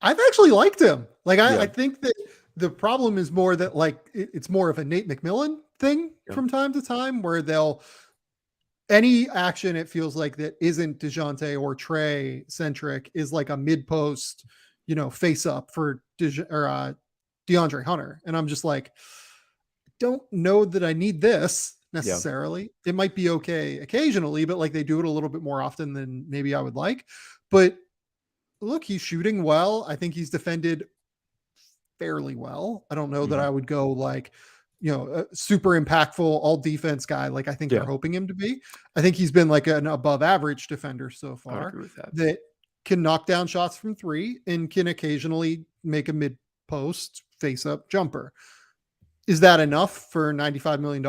I've actually liked him. Like, I think that the problem is more that, like, it's more of a Nate McMillan thing from time to time, where any action, it feels like, that isn't DeJounte or Trey centric is like a mid post, face up for DeAndre Hunter. And I'm just like, don't know that I need this necessarily. It might be okay occasionally, but like, they do it a little bit more often than maybe I would like. But look, he's shooting well. I think he's defended fairly well. I don't know that I would go like, a super impactful all defense guy like I think they're hoping him to be. I think he's been like an above average defender so far. I agree with that can knock down shots from three and can occasionally make a mid post face up jumper. Is that enough for $95 million?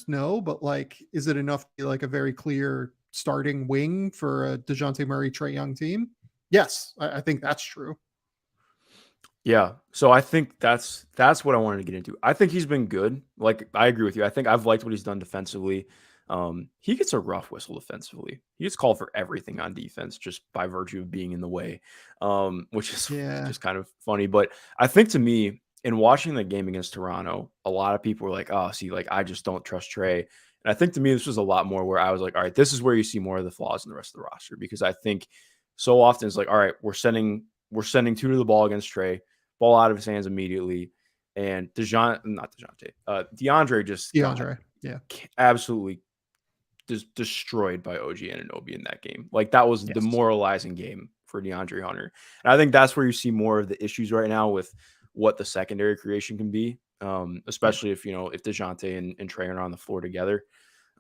No, but like, is it enough to be like a very clear starting wing for a DeJounte Murray, Trae Young team? Yes, I think that's true. Yeah. So I think that's what I wanted to get into. I think he's been good. Like, I agree with you. I think I've liked what he's done defensively. He gets a rough whistle defensively. He gets called for everything on defense just by virtue of being in the way, which is just kind of funny. But I think, to me, in watching the game against Toronto, a lot of people were like, oh, see, like, I just don't trust Trey. And I think, to me, this was a lot more where I was like, all right, this is where you see more of the flaws in the rest of the roster, because I think so often it's like, all right, we're sending two to the ball against Trey, ball out of his hands immediately. And DeAndre just absolutely just destroyed by OG Anunoby in that game. Like, that was a demoralizing game for DeAndre Hunter. And I think that's where you see more of the issues right now with what the secondary creation can be, especially if DeJounte and Trey are on the floor together.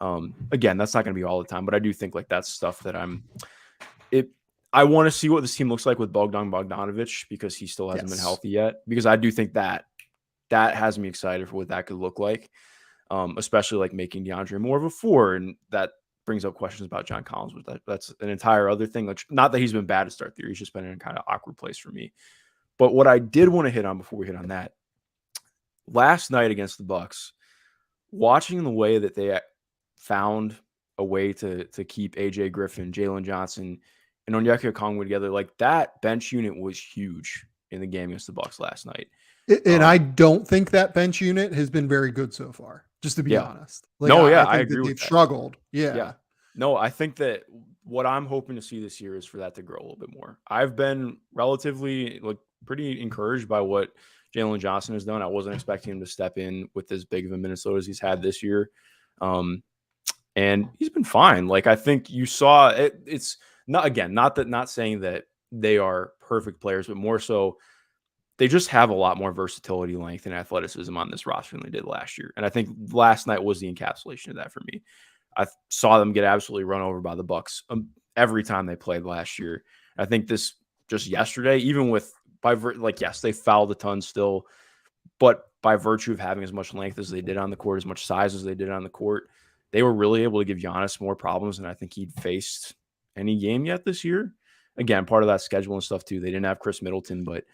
Again, that's not going to be all the time, but I do think like that's stuff that I want to see what this team looks like with Bogdan Bogdanovic, because he still hasn't been healthy yet, because I do think that has me excited for what that could look like, especially like making DeAndre more of a 4. And that brings up questions about John Collins, but that's an entire other thing. Like, not that he's been bad to start the year. He's just been in a kind of awkward place for me. But what I did want to hit on before we hit on that, last night against the Bucks, watching the way that they found a way to keep AJ Griffin, Jalen Johnson, and Onyeka Okongwu together, like, that bench unit was huge in the game against the Bucks last night. And I don't think that bench unit has been very good so far, just to be honest. Like, I agree with they've that. Struggled. Yeah. No, I think that what I'm hoping to see this year is for that to grow a little bit more. I've been relatively pretty encouraged by what Jalen Johnson has done. I wasn't expecting him to step in with as big of a Minnesota as he's had this year. And he's been fine. Like, I think you saw it. It's not saying that they are perfect players, but more so they just have a lot more versatility, length, and athleticism on this roster than they did last year. And I think last night was the encapsulation of that for me. I saw them get absolutely run over by the Bucks every time they played last year. I think this just yesterday, even with yes, they fouled a ton still, but by virtue of having as much length as they did on the court, as much size as they did on the court, they were really able to give Giannis more problems than I think he'd faced any game yet this year. Again, part of that schedule and stuff too. They didn't have Chris Middleton, but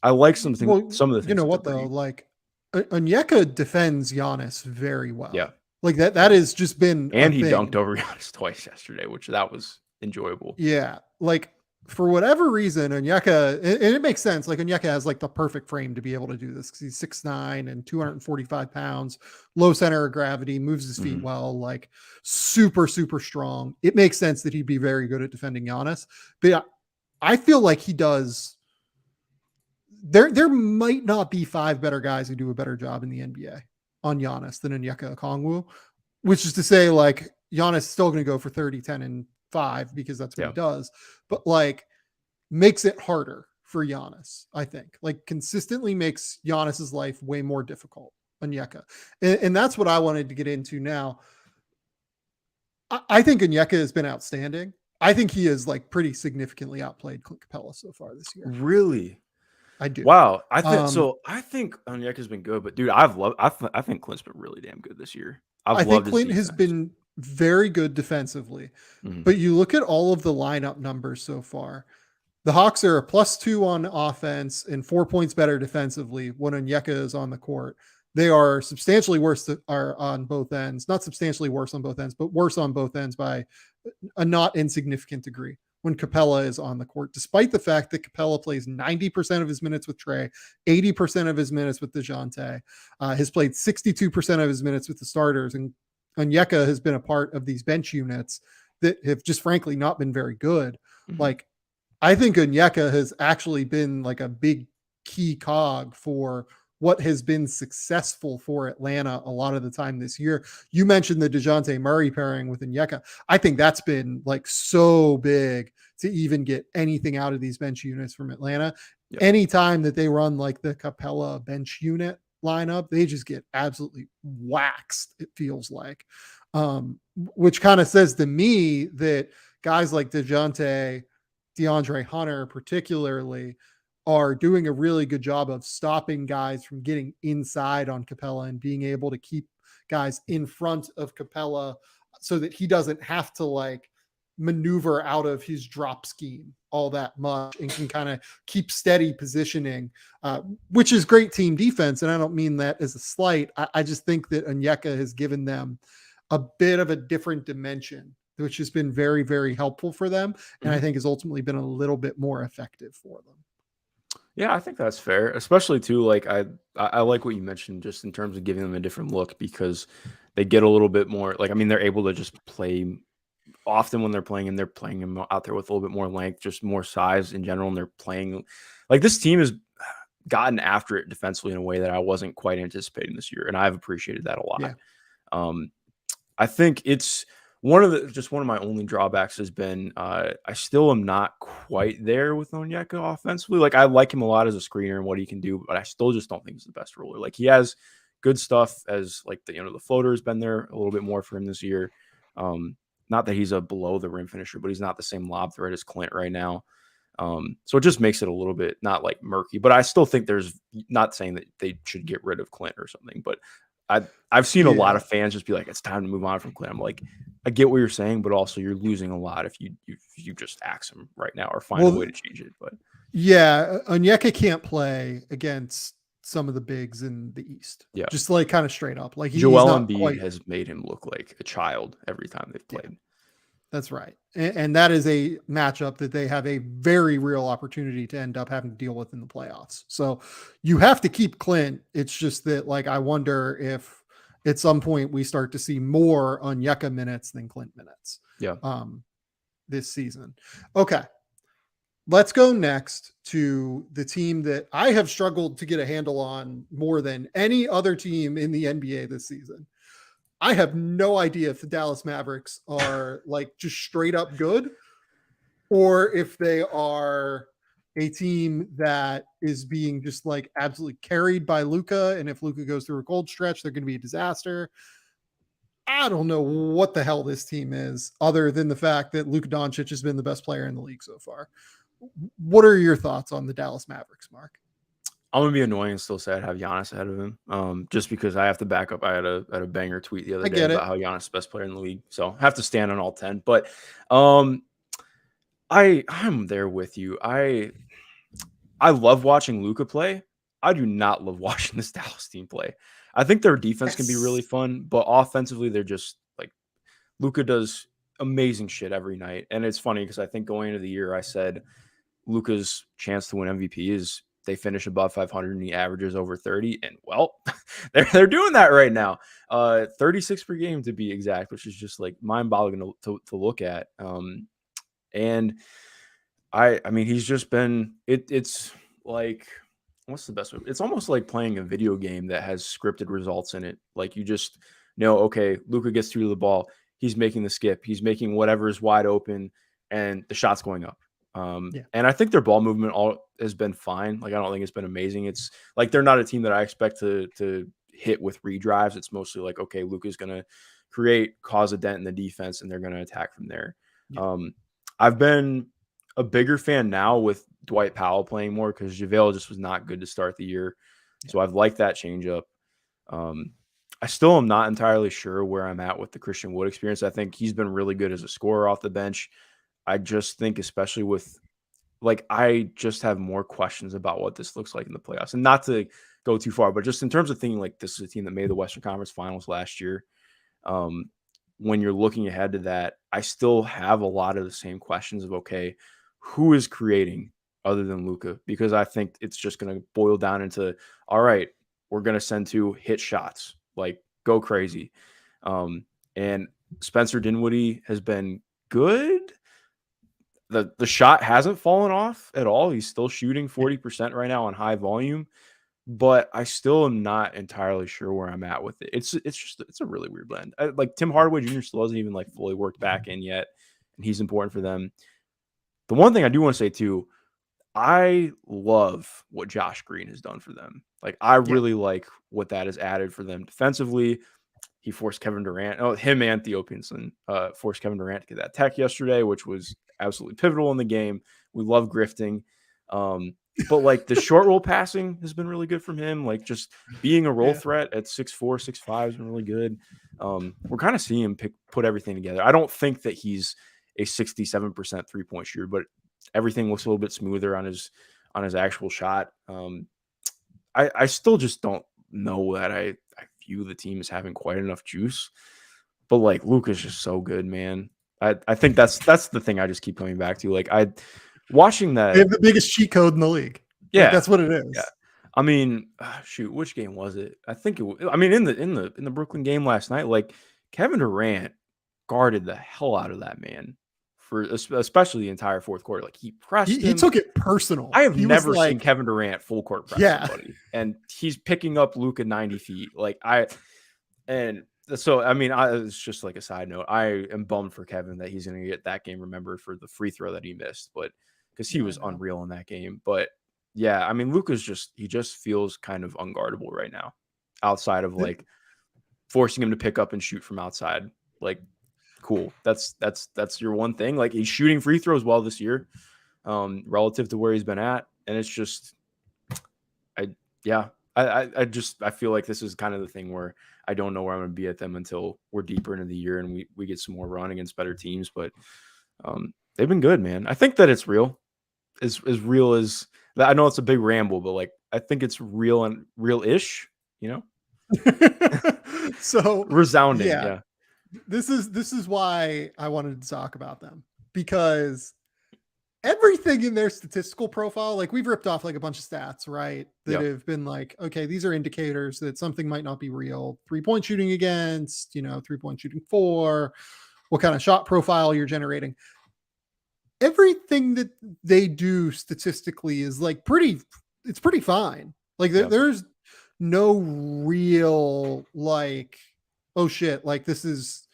I like some of the things. You know what though? Like, Onyeka defends Giannis very well. Yeah. Like that has just been, and he dunked over Giannis twice yesterday, which that was enjoyable. Yeah. Like, for whatever reason, Onyeka, and it makes sense. Like Onyeka has like the perfect frame to be able to do this because he's 6'9" and 245 pounds, low center of gravity, moves his feet well, like super, super strong. It makes sense that he'd be very good at defending Giannis. But I feel like he does. There might not be 5 better guys who do a better job in the NBA on Giannis than Onyeka Okongwu, which is to say, like, Giannis is still going to go for 30, 10, and 5 because that's what he does, but like makes it harder for Giannis, I think. Like consistently makes Giannis's life way more difficult, Onyeka. And that's what I wanted to get into now. I think Onyeka has been outstanding. I think he is like pretty significantly outplayed Clint Capella so far this year. Really? I do. Wow. I think Onyeka's been good, but dude, I think Clint's been really damn good this year. I think Clint has been very good defensively, but you look at all of the lineup numbers so far. The Hawks are a +2 on offense and 4 points better defensively when Onyeka is on the court. They are substantially worse on both ends, not substantially worse on both ends, but worse on both ends by a not insignificant degree when Capella is on the court, despite the fact that Capella plays 90% of his minutes with Trey, 80% of his minutes with DeJounte, has played 62% of his minutes with the starters, and Onyeka has been a part of these bench units that have just frankly not been very good. Like, I think Onyeka has actually been like a big key cog for what has been successful for Atlanta a lot of the time this year. You mentioned the DeJounte Murray pairing with Onyeka. I think that's been like so big to even get anything out of these bench units from Atlanta. Yep. Anytime that they run like the Capella bench unit lineup, they just get absolutely waxed, it feels like. Which kind of says to me that guys like DeJounte, DeAndre Hunter particularly, are doing a really good job of stopping guys from getting inside on Capella and being able to keep guys in front of Capella so that he doesn't have to like maneuver out of his drop scheme all that much and can kind of keep steady positioning, which is great team defense. And I don't mean that as a slight. I just think that Onyeka has given them a bit of a different dimension, which has been very, very helpful for them. And I think has ultimately been a little bit more effective for them. Yeah, I think that's fair, especially too. Like I like what you mentioned just in terms of giving them a different look because they get a little bit more like, I mean, they're able to just play often when they're playing and they're playing them out there with a little bit more length, just more size in general. And they're playing like this team has gotten after it defensively in a way that I wasn't quite anticipating this year. And I've appreciated that a lot. Yeah. I think it's one of my only drawbacks has been I still am not quite there with Onyeka offensively. Like I like him a lot as a screener and what he can do, but I still just don't think he's the best roller. Like he has good stuff as like the floater has been there a little bit more for him this year. Not that he's a below the rim finisher, but he's not the same lob threat as Clint right now. So it just makes it a little bit not like murky, but I still think there's not saying that they should get rid of Clint or something, but I've seen a lot of fans just be like, it's time to move on from Clint. I'm like, I get what you're saying, but also you're losing a lot if you just axe him right now or find a way to change it. But yeah, Onyeka can't play against some of the bigs in the East. Yeah, just like kind of straight up. Like Joel Embiid has made him look like a child every time they've played. Yeah, that's right, and that is a matchup that they have a very real opportunity to end up having to deal with in the playoffs. So you have to keep Clint. It's just that like I wonder if at some point we start to see more Onyeka minutes than Clint minutes. Yeah. This season. Okay. Let's go next to the team that I have struggled to get a handle on more than any other team in the NBA this season. I have no idea if the Dallas Mavericks are like just straight up good or if they are a team that is being just like absolutely carried by Luka. And if Luka goes through a cold stretch, they're going to be a disaster. I don't know what the hell this team is other than the fact that Luka Doncic has been the best player in the league so far. What are your thoughts on the Dallas Mavericks, Mark? I'm going to be annoying and still say I'd have Giannis ahead of him just because I have to back up. I had a banger tweet the other day about how Giannis is the best player in the league. So I have to stand on all 10. But I'm there with you. I love watching Luka play. I do not love watching this Dallas team play. I think their defense can be really fun, but offensively, they're just like Luka does amazing shit every night. And it's funny because I think going into the year, I said Luka's chance to win MVP is they finish above 500 and he averages over 30. And well, they're doing that right now. 36 per game to be exact, which is just like mind-boggling to look at. And I mean, he's just been it's like, what's the best way? It's almost like playing a video game that has scripted results in it. Like you just know, okay, Luka gets through the ball, he's making the skip, he's making whatever is wide open, and the shot's going up. And I think their ball movement all has been fine. Like I don't think it's been amazing. It's like they're not a team that I expect to hit with redrives. It's mostly like, okay, Luka's gonna cause a dent in the defense, and they're gonna attack from there. Yeah. I've been a bigger fan now with Dwight Powell playing more because JaVale just was not good to start the year. Yeah. So I've liked that change up. I still am not entirely sure where I'm at with the Christian Wood experience. I think he's been really good as a scorer off the bench. I just think, especially with I just have more questions about what this looks like in the playoffs. And not to go too far, but just in terms of thinking like this is a team that made the Western Conference Finals last year. When you're looking ahead to that, I still have a lot of the same questions of, okay, who is creating other than Luka? Because I think it's just going to boil down into, all right, we're going to send 2 hit shots, like go crazy. And Spencer Dinwiddie has been good. The shot hasn't fallen off at all. He's still shooting 40% right now on high volume, but I still am not entirely sure where I'm at with it. It's a really weird blend. Like Tim Hardaway Jr. still hasn't even like fully worked back in yet, and he's important for them. The one thing I do want to say too, I love what Josh Green has done for them. Like I really like what that has added for them defensively. He forced Kevin Durant, him and Theo Pinson, forced Kevin Durant to get that tech yesterday, which was absolutely pivotal in the game. We love grifting. But like the short roll passing has been really good from him. Like just being a roll threat at 6'4", 6'5" has been really good. We're kind of seeing him put everything together. I don't think that he's a 67% 3-point shooter, but everything looks a little bit smoother on his actual shot. I still just don't know that I view the team as having quite enough juice, but like Luka's just so good, man. I think that's the thing I just keep coming back to. Like watching that, they have the biggest cheat code in the league. Yeah, like, that's what it is. Yeah. I mean, shoot, which game was it? I think I mean, in the Brooklyn game last night, like Kevin Durant guarded the hell out of that man for especially the entire fourth quarter. Like he pressed him. He took it personal. I have never seen Kevin Durant full court press somebody, and he's picking up Luka 90 feet. So, I mean, it's just like a side note. I am bummed for Kevin that he's going to get that game remembered for the free throw that he missed, but because he was unreal in that game. But yeah, I mean, Luka's he just feels kind of unguardable right now, outside of like forcing him to pick up and shoot from outside. Like, cool. That's your one thing. Like he's shooting free throws well this year, relative to where he's been at, and it's just, I feel like this is kind of the thing where I don't know where I'm going to be at them until we're deeper into the year and we get some more run against better teams. But they've been good, man. I think that it's real, as real as that. I know it's a big ramble, but like I think it's real and real-ish, you know. So resounding, yeah. This is why I wanted to talk about them, because everything in their statistical profile, like we've ripped off like a bunch of stats, right? That have been like, okay, these are indicators that something might not be real. 3-point shooting against, 3-point shooting for, what kind of shot profile you're generating. Everything that they do statistically is like it's pretty fine. Like there's no real like, oh shit, like this is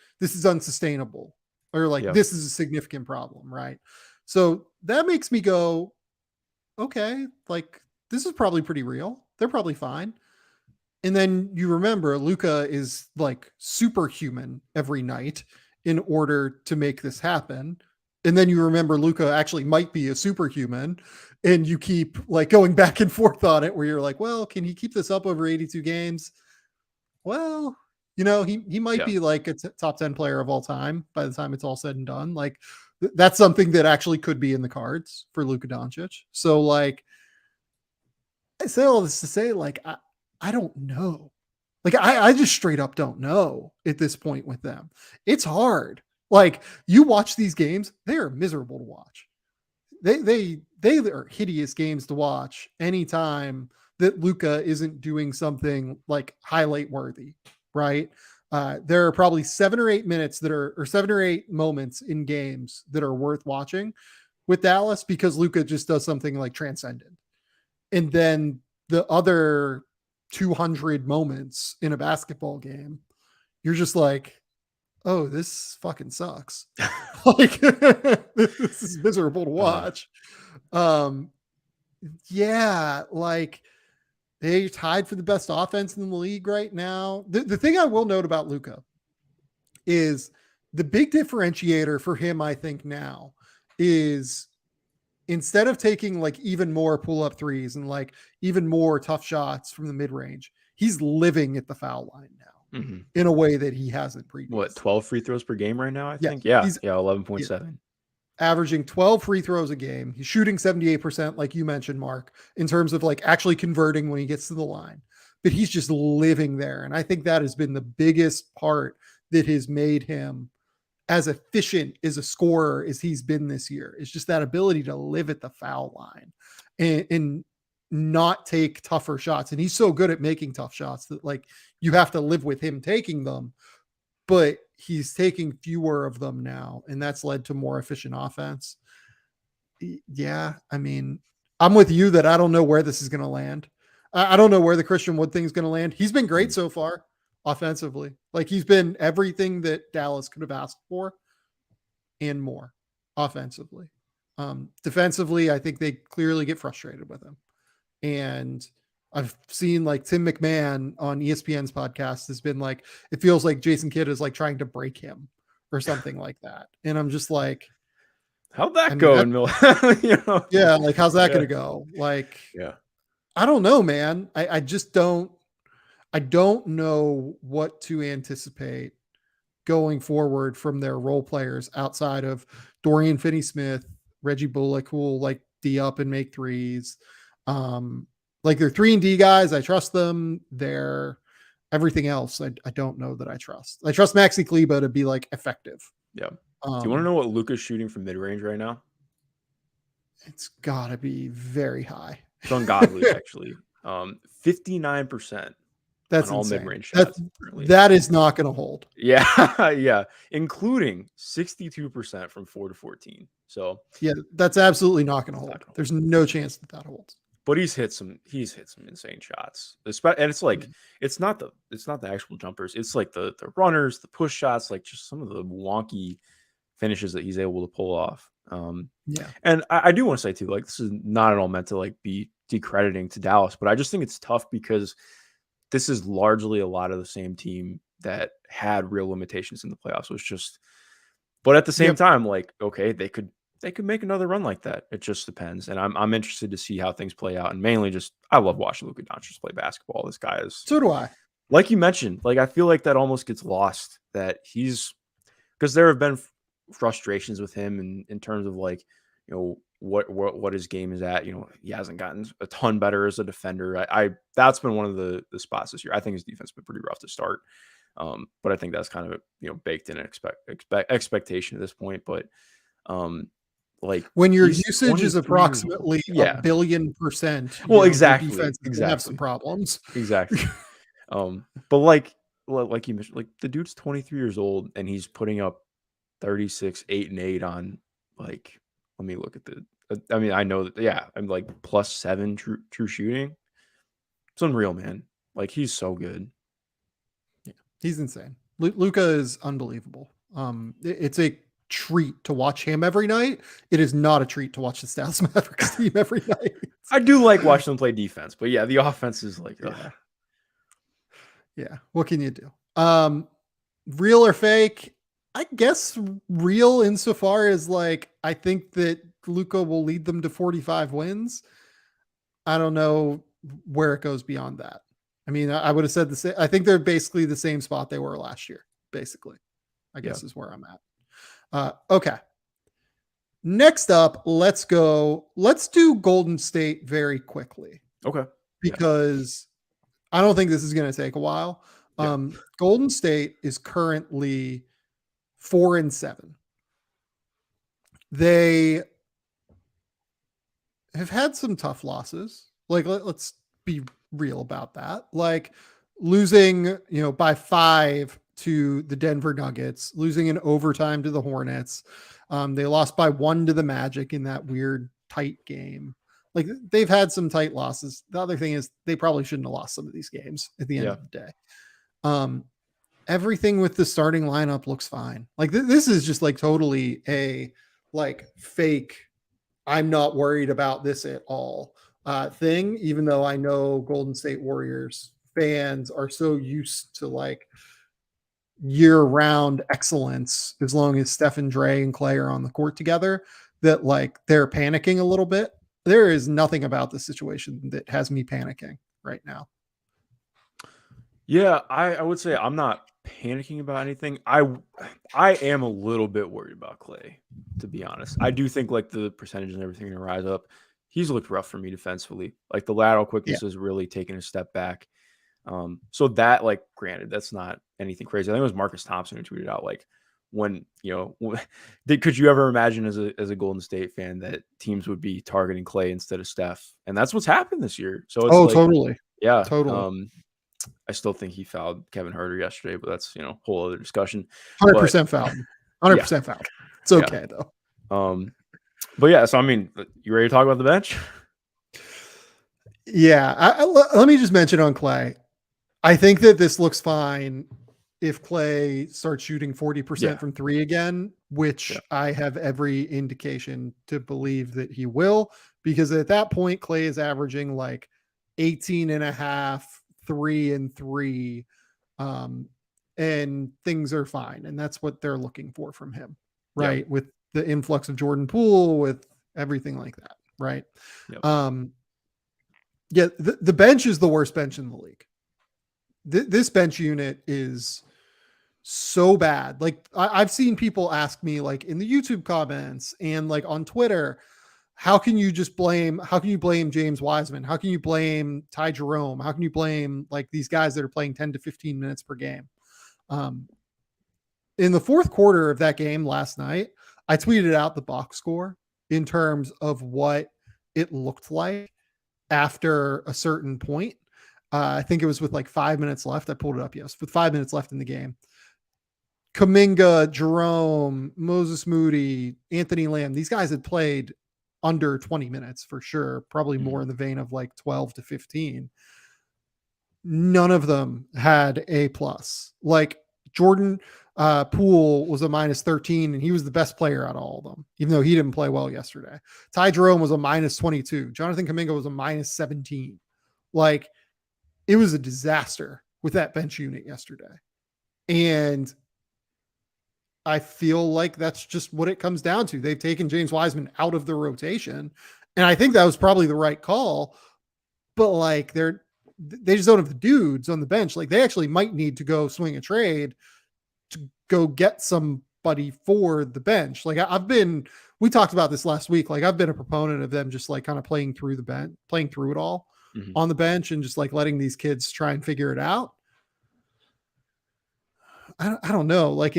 unsustainable, or like this is a significant problem, right? So that makes me go, okay, like this is probably pretty real. They're probably fine. And then you remember Luka is like superhuman every night in order to make this happen. And then you remember Luka actually might be a superhuman, and you keep like going back and forth on it where you're like, well, can he keep this up over 82 games? Well, he might be like a top 10 player of all time by the time it's all said and done. Like that's something that actually could be in the cards for Luka Doncic. So like, I say all this to say, like, I don't know. Like I just straight up don't know at this point with them. It's hard. Like, you watch these games, they are miserable to watch. They are hideous games to watch anytime that Luka isn't doing something like highlight worthy, right? There are probably 7 or 8 moments in games that are worth watching with Dallas because Luka just does something like transcendent. And then the other 200 moments in a basketball game, you're just like, oh, this fucking sucks. Like, this is miserable to watch. Yeah, like they tied for the best offense in the league right now. The thing I will note about Luka is the big differentiator for him, I think now, is instead of taking like even more pull-up threes and like even more tough shots from the mid-range, he's living at the foul line now in a way that he hasn't previously. What, 12 free throws per game right now, I think? He's 11.7. averaging 12 free throws a game. He's shooting 78%, like you mentioned, Mark, in terms of like actually converting when he gets to the line. But he's just living there. And I think that has been the biggest part that has made him as efficient as a scorer as he's been this year. It's just that ability to live at the foul line and not take tougher shots. And he's so good at making tough shots that like you have to live with him taking them, but he's taking fewer of them now. And that's led to more efficient offense. Yeah. I mean, I'm with you that I don't know where this is going to land. I don't know where the Christian Wood thing is going to land. He's been great so far offensively. Like he's been everything that Dallas could have asked for and more offensively. Defensively, I think they clearly get frustrated with him. And I've seen like Tim McMahon on ESPN's podcast has been like, it feels like Jason Kidd is like trying to break him or something like that. And I'm just like, how'd that go in Mill? Yeah, like how's that gonna go? Like, I don't know, man. I just don't. I don't know what to anticipate going forward from their role players outside of Dorian Finney-Smith, Reggie Bullock, who will like D up and make threes. Like they're 3-and-D guys. I trust them. They're everything else. I don't know that I trust. I trust Maxi Kleba to be like effective. Yeah. Do you want to know what Luka's shooting from mid-range right now? It's gotta be very high. It's ungodly, actually. 59%. That's on all insane. mid-range shots. That is not going to hold. Yeah, yeah, including 62% from 4 to 14. So yeah, that's absolutely not going to hold. There's no chance that holds. But he's hit some insane shots. And it's like it's not the actual jumpers. It's like the runners, the push shots, like just some of the wonky finishes that he's able to pull off. Yeah. And I do want to say too, like this is not at all meant to like be decrediting to Dallas, but I just think it's tough because this is largely a lot of the same team that had real limitations in the playoffs. So it's just, but at the same time, like, okay, they could make another run like that. It just depends. And I'm interested to see how things play out. And mainly just, I love watching Luka Doncic play basketball. This guy is. So do I. Like you mentioned, like, I feel like that almost gets lost that because there have been frustrations with him in terms of like, you know, what his game is at. You know, he hasn't gotten a ton better as a defender. That's been one of the spots this year. I think his defense has been pretty rough to start. But I think that's kind of, you know, baked in expectation at this point. But like when your usage is approximately a billion%, well, exactly, have some problems. Exactly. But like you mentioned, like the dude's 23 years old and he's putting up 36, 8 and 8 on like, let me look at I mean, I know that, yeah, I'm like +7 true shooting. It's unreal, man. Like he's so good. Yeah, he's insane. Luka is unbelievable. It's a treat to watch him every night. It is not a treat to watch the Dallas Mavericks team every night. I do like watching them play defense, but yeah, the offense is like, yeah. What can you do? Real or fake? I guess real insofar as like, I think that Luka will lead them to 45 wins. I don't know where it goes beyond that. I mean, I would have said the same. I think they're basically the same spot they were last year, basically, I guess is where I'm at. Okay. Next up, let's do Golden State very quickly. Okay. Because I don't think this is going to take a while. Golden State is currently 4-7. They have had some tough losses. Like, let's be real about that. Like losing, by 5 to the Denver Nuggets, losing in overtime to the Hornets. They lost by 1 to the Magic in that weird tight game. Like they've had some tight losses. The other thing is they probably shouldn't have lost some of these games at the end of the day. Everything with the starting lineup looks fine. Like this is just like totally a like fake, I'm not worried about this at all thing, even though I know Golden State Warriors fans are so used to like year-round excellence as long as Steph and Dre and Clay are on the court together that like they're panicking a little bit. There is nothing about the situation that has me panicking right now. Yeah, I would say I'm not panicking about anything. I am a little bit worried about Clay, to be honest. I do think like the percentage and everything to rise up. He's looked rough for me defensively. Like the lateral quickness has really taken a step back. So that, like, granted, that's not anything crazy. I think it was Marcus Thompson who tweeted out like, when could you ever imagine as a Golden State fan that teams would be targeting Clay instead of Steph? And that's what's happened this year. So it's totally. Yeah, totally. I still think he fouled Kevin Huerter yesterday, but that's whole other discussion. 100% fouled. 100% fouled. It's okay though. But yeah, so I mean, you ready to talk about the bench? Yeah, let me just mention on Clay. I think that this looks fine if Clay starts shooting 40% from 3 again, which I have every indication to believe that he will, because at that point, Clay is averaging like 18 and a half, 3 and 3, and things are fine. And that's what they're looking for from him, right? Yep. With the influx of Jordan Poole, with everything like that, right? Yep. The bench is the worst bench in the league. This bench unit is so bad. Like I've seen people ask me like in the YouTube comments and like on Twitter, how can you blame James Wiseman? How can you blame Ty Jerome? How can you blame like these guys that are playing 10 to 15 minutes per game? In the fourth quarter of that game last night, I tweeted out the box score in terms of what it looked like after a certain point. I think it was with like 5 minutes left. I pulled it up. Yes. With 5 minutes left in the game. Kuminga, Jerome, Moses Moody, Anthony Lamb. These guys had played under 20 minutes for sure. Probably more in the vein of like 12 to 15. None of them had a plus. Like Jordan Poole was a -13 and he was the best player out of all of them, even though he didn't play well yesterday. Ty Jerome was a -22. Jonathan Kuminga was a -17. Like, it was a disaster with that bench unit yesterday. And I feel like that's just what it comes down to. They've taken James Wiseman out of the rotation. And I think that was probably the right call. But like they just don't have the dudes on the bench. Like they actually might need to go swing a trade to go get somebody for the bench. Like we talked about this last week. Like I've been a proponent of them just like kind of playing through it all on the bench and just like letting these kids try and figure it out. I don't know. Like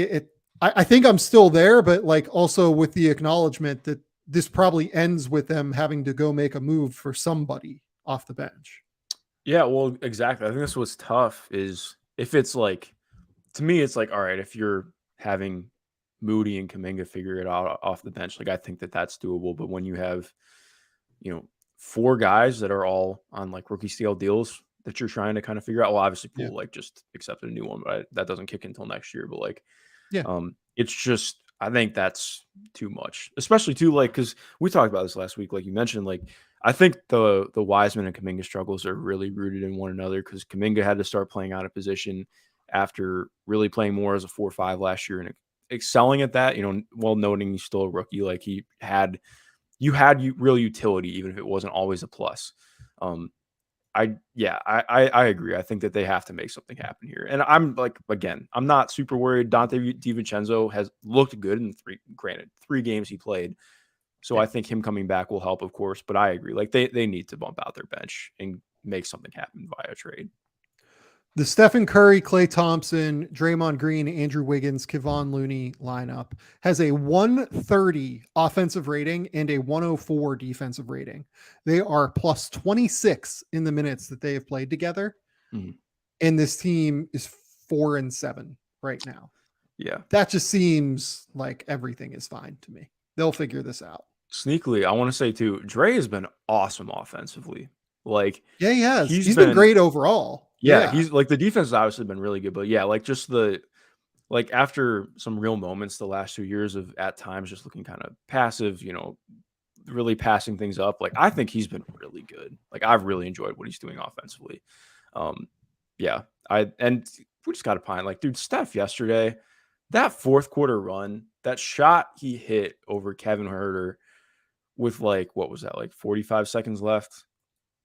I think I'm still there, but like also with the acknowledgement that this probably ends with them having to go make a move for somebody off the bench. Yeah, well, exactly. I think that's what's tough is if it's like, to me, it's like, all right, if you're having Moody and Kuminga figure it out off the bench, like I think that that's doable. But when you have, 4 guys that are all on like rookie scale deals that you're trying to kind of figure out, well, obviously Poole like just accepted a new one, but that doesn't kick until next year. But like, it's just, I think that's too much, especially too, like, because we talked about this last week, like you mentioned, like, I think the Wiseman and Kuminga struggles are really rooted in one another because Kuminga had to start playing out of position after really playing more as a 4-5 last year and excelling at that, while noting he's still a rookie, like you had real utility, even if it wasn't always a plus. I agree. I think that they have to make something happen here. And I'm like, again, I'm not super worried. Dante DiVincenzo has looked good in 3 games he played. So I think him coming back will help, of course. But I agree. Like they need to bump out their bench and make something happen via trade. The Stephen Curry, Klay Thompson, Draymond Green, Andrew Wiggins, Kevon Looney lineup has a 130 offensive rating and a 104 defensive rating. They are plus 26 in the minutes that they have played together. Mhm. And this team is 4-7 right now. Yeah. That just seems like everything is fine to me. They'll figure this out. Sneakily, I want to say too, Dre has been awesome offensively. Like, Yeah, he has. he's He's been great overall. Yeah, he's like the defense has obviously been really good, but yeah, like just like after some real moments the last 2 years of at times just looking kind of passive, really passing things up. Like I think he's been really good. Like I've really enjoyed what he's doing offensively. Yeah, and we just got to pine like, dude, Steph yesterday, that fourth quarter run, that shot he hit over Kevin Huerter with like what was that, like 45 seconds left?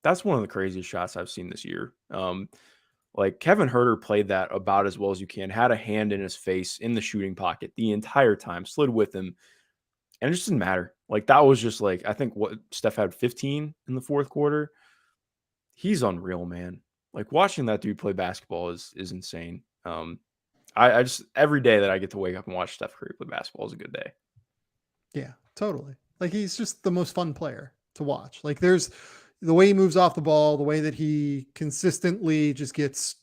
That's one of the craziest shots I've seen this year. Like Kevin Huerter played that about as well as you can, had a hand in his face in the shooting pocket the entire time, slid with him, and it just didn't matter. Like that was just like, I think what Steph had 15 in the fourth quarter. He's unreal, man. Like watching that dude play basketball is insane. I just every day that I get to wake up and watch Steph Curry play basketball is a good day. Yeah, totally. Like he's just the most fun player to watch. Like there's the way he moves off the ball, the way that he consistently just gets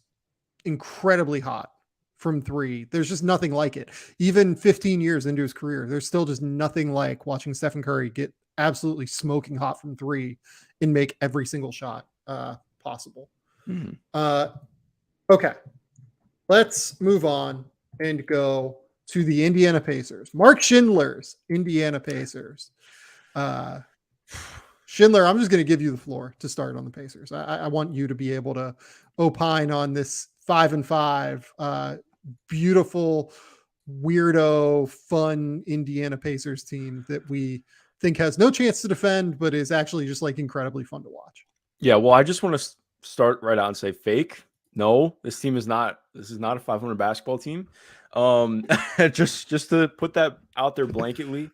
incredibly hot from three. There's just nothing like it. Even 15 years into his career, there's still just nothing like watching Stephen Curry get absolutely smoking hot from three and make every single shot possible. Okay. Let's move on and go to the Indiana Pacers. Mark Schindler's Indiana Pacers. Schindler, I'm just going to give you the floor to start on the Pacers. I want you to be able to opine on this 5-5, beautiful, weirdo, fun Indiana Pacers team that we think has no chance to defend, but is actually just like incredibly fun to watch. Yeah, well, I just want to start right out and say fake. No, this is not a 500 basketball team. Just to put that out there blanketly.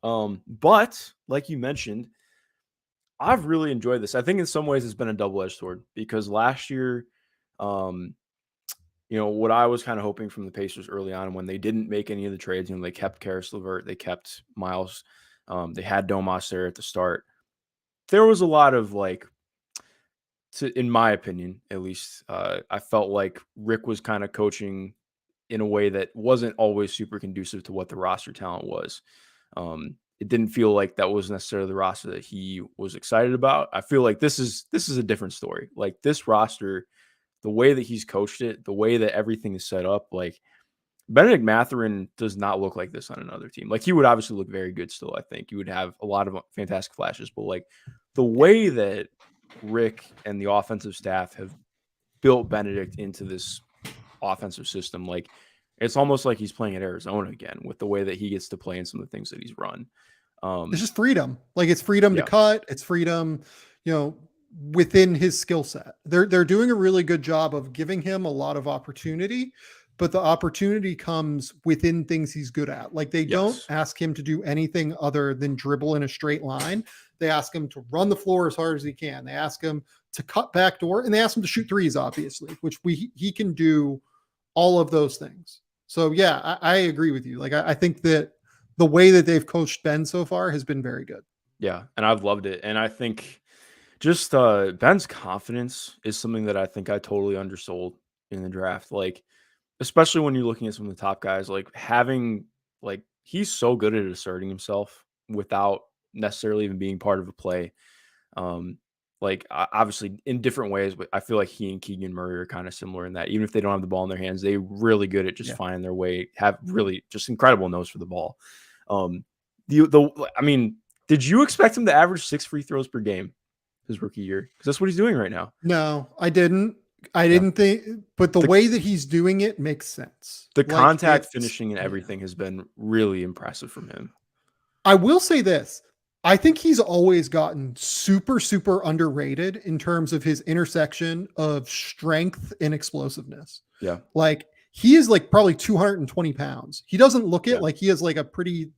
But like you mentioned, I've really enjoyed this. I think in some ways it's been a double-edged sword because last year, what I was kind of hoping from the Pacers early on when they didn't make any of the trades, they kept Karis LeVert, they kept Miles, they had Domas there at the start. There was a lot of in my opinion, at least, I felt like Rick was kind of coaching in a way that wasn't always super conducive to what the roster talent was. It didn't feel like that was necessarily the roster that he was excited about. I feel like this is a different story. Like this roster, the way that he's coached it, the way that everything is set up, like Benedict Mathurin does not look like this on another team. Like he would obviously look very good still. I think you would have a lot of fantastic flashes, but like the way that Rick and the offensive staff have built Benedict into this offensive system, like it's almost like he's playing at Arizona again with the way that he gets to play in some of the things that he's run. It's just freedom. Like it's freedom to cut. It's freedom, within his skill set. They're doing a really good job of giving him a lot of opportunity, but the opportunity comes within things he's good at. Like they don't ask him to do anything other than dribble in a straight line. They ask him to run the floor as hard as he can. They ask him to cut back door, and they ask him to shoot threes, obviously, which he can do all of those things. So yeah, I agree with you. Like I think that the way that they've coached Ben so far has been very good. Yeah, and I've loved it. And I think just Ben's confidence is something that I think I totally undersold in the draft. Like, especially when you're looking at some of the top guys, like he's so good at asserting himself without necessarily even being part of a play. Obviously in different ways, but I feel like he and Keegan Murray are kind of similar in that even if they don't have the ball in their hands, they're really good at just finding their way, have really just incredible nose for the ball. Did you expect him to average 6 free throws per game his rookie year? Because that's what he's doing right now. No, I didn't think, but the way that he's doing it makes sense. The contact finishing and everything has been really impressive from him. I will say this. I think he's always gotten super, super underrated in terms of his intersection of strength and explosiveness. Yeah. Like he is like probably 220 pounds. He doesn't look it like he has like a pretty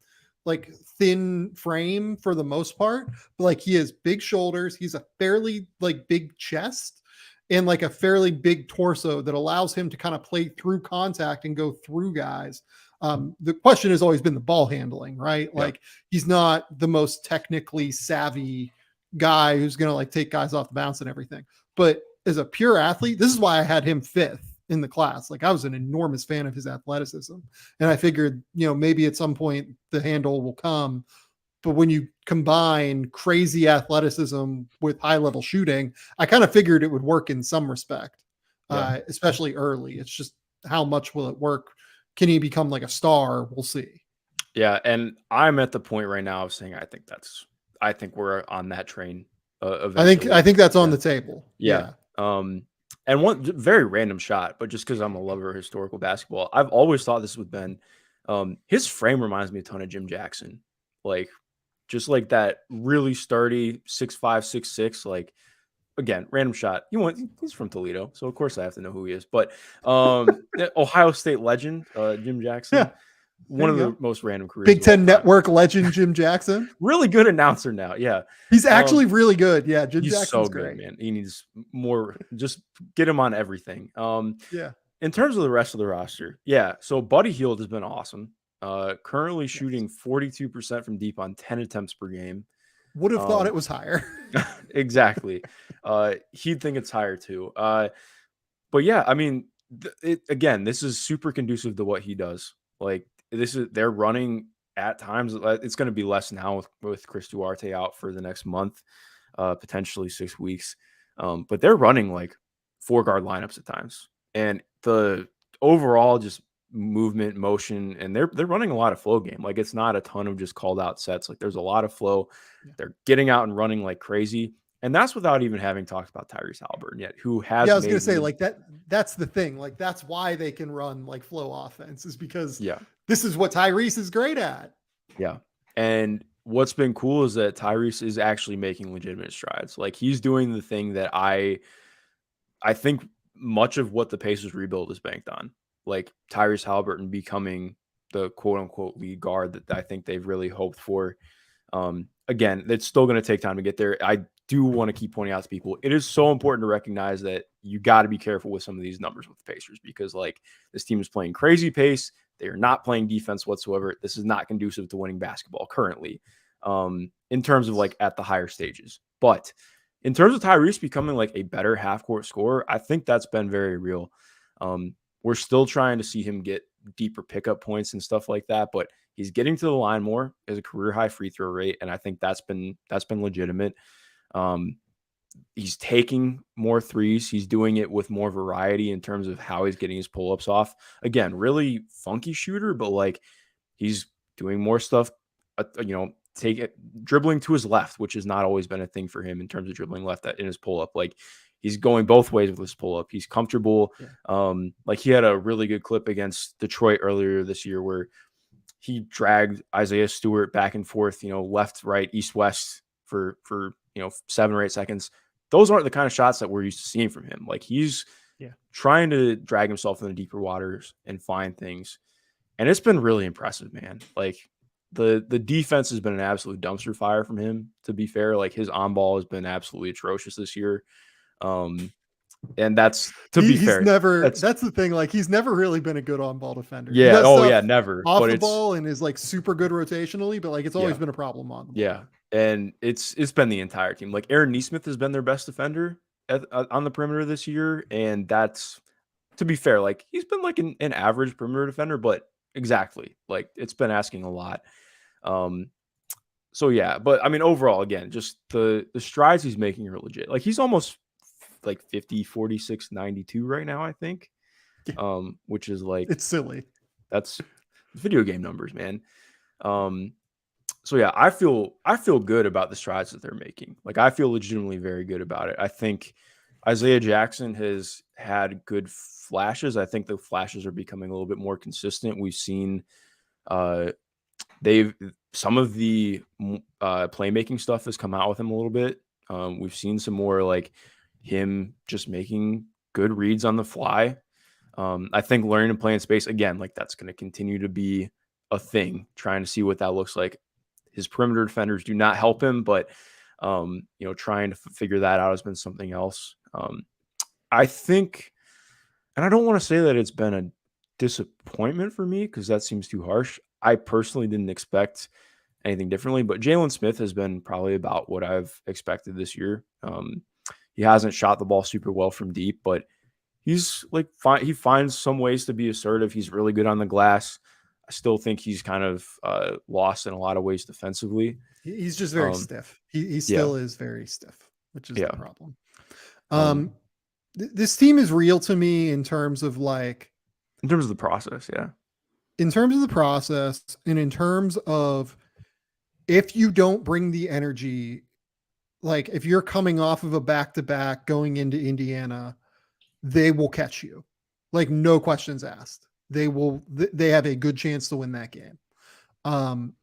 like thin frame for the most part, but like he has big shoulders. He's a fairly like big chest. and like a fairly big torso that allows him to kind of play through contact and go through guys. The question has always been the ball handling, right? Like he's not the most technically savvy guy who's going to like take guys off the bounce and everything. But as a pure athlete, this is why I had him 5th in the class. Like I was an enormous fan of his athleticism. And I figured, maybe at some point the handle will come. But when you combine crazy athleticism with high level shooting, I kind of figured it would work in some respect, especially early. It's just how much will it work? Can he become like a star? We'll see. Yeah. And I'm at the point right now of saying, I think we're on that train. I think that's on the table. Yeah. And one very random shot, but just because I'm a lover of historical basketball, I've always thought this with Ben. His frame reminds me a ton of Jim Jackson. Like, just like that really sturdy 6'5", 6'6", like, again, random shot. He's from Toledo, so of course I have to know who he is. But Ohio State legend, Jim Jackson. Yeah. One of the most random careers. Big Ten Network legend Jim Jackson. Really good announcer now. Yeah. He's actually really good. Yeah. Jim Jackson's so great. Good, man. He needs more, just get him on everything. Yeah. In terms of the rest of the roster, so Buddy Hield has been awesome. Currently shooting 42% from deep on 10 attempts per game. Would have thought it was higher. Exactly. He'd think it's higher too. But yeah, I mean, again, this is super conducive to what he does. Like they're running at times. It's going to be less now with Chris Duarte out for the next month, potentially 6 weeks. But they're running like 4-guard lineups at times, and the overall just movement, motion, and they're running a lot of flow game. Like it's not a ton of just called out sets. Like there's a lot of flow. They're getting out and running like crazy. And that's without even having talked about Tyrese Haliburton yet, who has. Yeah, I was going to say like that's the thing. Like that's why they can run like flow offense is because this is what Tyrese is great at. Yeah. And what's been cool is that Tyrese is actually making legitimate strides. Like he's doing the thing that I think much of what the Pacers rebuild is banked on. Like Tyrese Haliburton becoming the quote unquote lead guard that I think they've really hoped for. Again, it's still going to take time to get there. I do want to keep pointing out to people, it is so important to recognize that you got to be careful with some of these numbers with the Pacers because like this team is playing crazy pace. They are not playing defense whatsoever. This is not conducive to winning basketball currently, in terms of like at the higher stages. But in terms of Tyrese becoming like a better half-court scorer, I think that's been very real. We're still trying to see him get deeper pickup points and stuff like that, but he's getting to the line more as a career high free throw rate, and I think that's been legitimate. He's taking more threes. He's doing it with more variety in terms of how he's getting his pull-ups off. Again, really funky shooter, but like he's doing more stuff, dribbling to his left, which has not always been a thing for him in terms of dribbling left in his pull-up. Like he's going both ways with his pull-up. He's comfortable. Yeah. Like he had a really good clip against Detroit earlier this year where he dragged Isaiah Stewart back and forth, left, right, east, west for 7 or 8 seconds. Those aren't the kind of shots that we're used to seeing from him. Like he's trying to drag himself in the deeper waters and find things. And it's been really impressive, man. Like the defense has been an absolute dumpster fire from him, to be fair. Like his on ball has been absolutely atrocious this year. And that's be fair. That's the thing. Like he's never really been a good on-ball defender. Yeah. Never. Off the ball and is like super good rotationally, but like it's always been a problem on the ball. Yeah. And it's been the entire team. Like Aaron Nesmith has been their best defender on the perimeter this year. And that's, to be fair, like he's been like an average perimeter defender, but exactly. Like it's been asking a lot. So yeah, but I mean, overall, again, just the strides he's making are legit. Like he's almost like 50, 46, 92 right now, I think. Which is like, it's silly. That's video game numbers, man. So yeah, I feel good about the strides that they're making. Like I feel legitimately very good about it. I think Isaiah Jackson has had good flashes. I think the flashes are becoming a little bit more consistent. We've seen some of the playmaking stuff has come out with him a little bit. We've seen some more like him just making good reads on the fly. I think learning to play in space again, like that's going to continue to be a thing, trying to see what that looks like. His perimeter defenders do not help him, but trying to figure that out has been something else. I think, and I don't want to say that it's been a disappointment for me because that seems too harsh. I personally didn't expect anything differently, but Jalen Smith has been probably about what I've expected this year. He hasn't shot the ball super well from deep, but he's like he finds some ways to be assertive. He's really good on the glass. I still think he's kind of lost in a lot of ways defensively. He's just very stiff. He Yeah, still is very stiff, which is the yeah. problem. Um, This team is real to me in terms of like, in terms of the process, yeah. in terms of the process, and in terms of if you don't bring the energy, like if you're coming off of a back to back going into Indiana, they will catch you. Like no questions asked. They have a good chance to win that game. Um,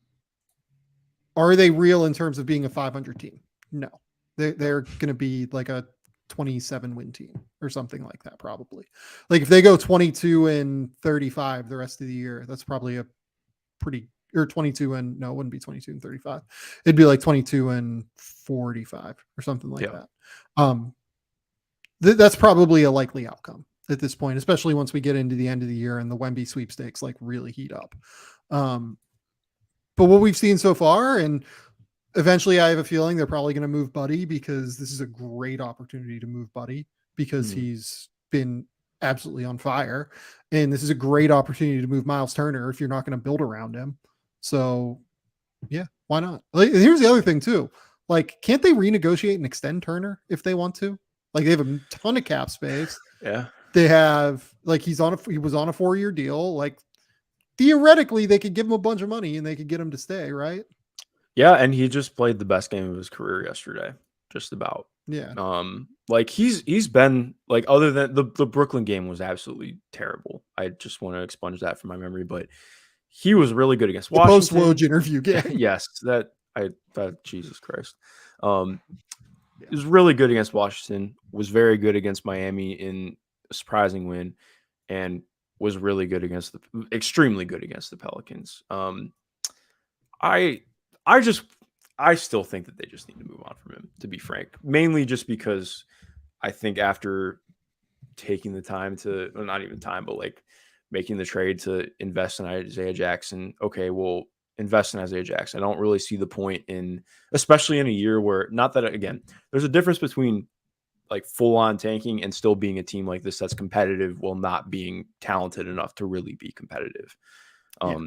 are they real in terms of being a 500 team? No. They're going to be like a 27 win team or something like that, probably. Like if they go 22 and 35 the rest of the year, that's probably a pretty, or 22 and no, it wouldn't be 22 and 35. It'd be like 22 and 45 or something like Yeah. that. That's probably a likely outcome at this point, especially once we get into the end of the year and the Wemby sweepstakes like really heat up. But what we've seen so far, and eventually I have a feeling they're probably going to move Buddy because this is a great opportunity to move Buddy because he's been absolutely on fire. And this is a great opportunity to move Miles Turner if you're not going to build around him. So yeah, why not? Like, here's the other thing too. Like, can't they renegotiate and extend Turner if they want to? Like they have a ton of cap space. Yeah. They have like he was on a 4-year deal. Like theoretically they could give him a bunch of money and they could get him to stay, right? Yeah, and he just played the best game of his career yesterday, just about. Yeah. Like he's been like, other than the Brooklyn game was absolutely terrible. I just want to expunge that from my memory, but he was really good against The Washington. post-Woj interview game. Yes, that Jesus Christ. He was really good against Washington, was very good against Miami in a surprising win, and was really good against extremely good against the Pelicans. I still think that they just need to move on from him, to be frank. Mainly just because I think after taking the time to, well, not even time, but like making the trade to invest in Isaiah Jackson, okay, we'll invest in Isaiah Jackson. I don't really see the point in, especially in a year where, not that, again, there's a difference between like full on tanking and still being a team like this that's competitive while not being talented enough to really be competitive. Yeah.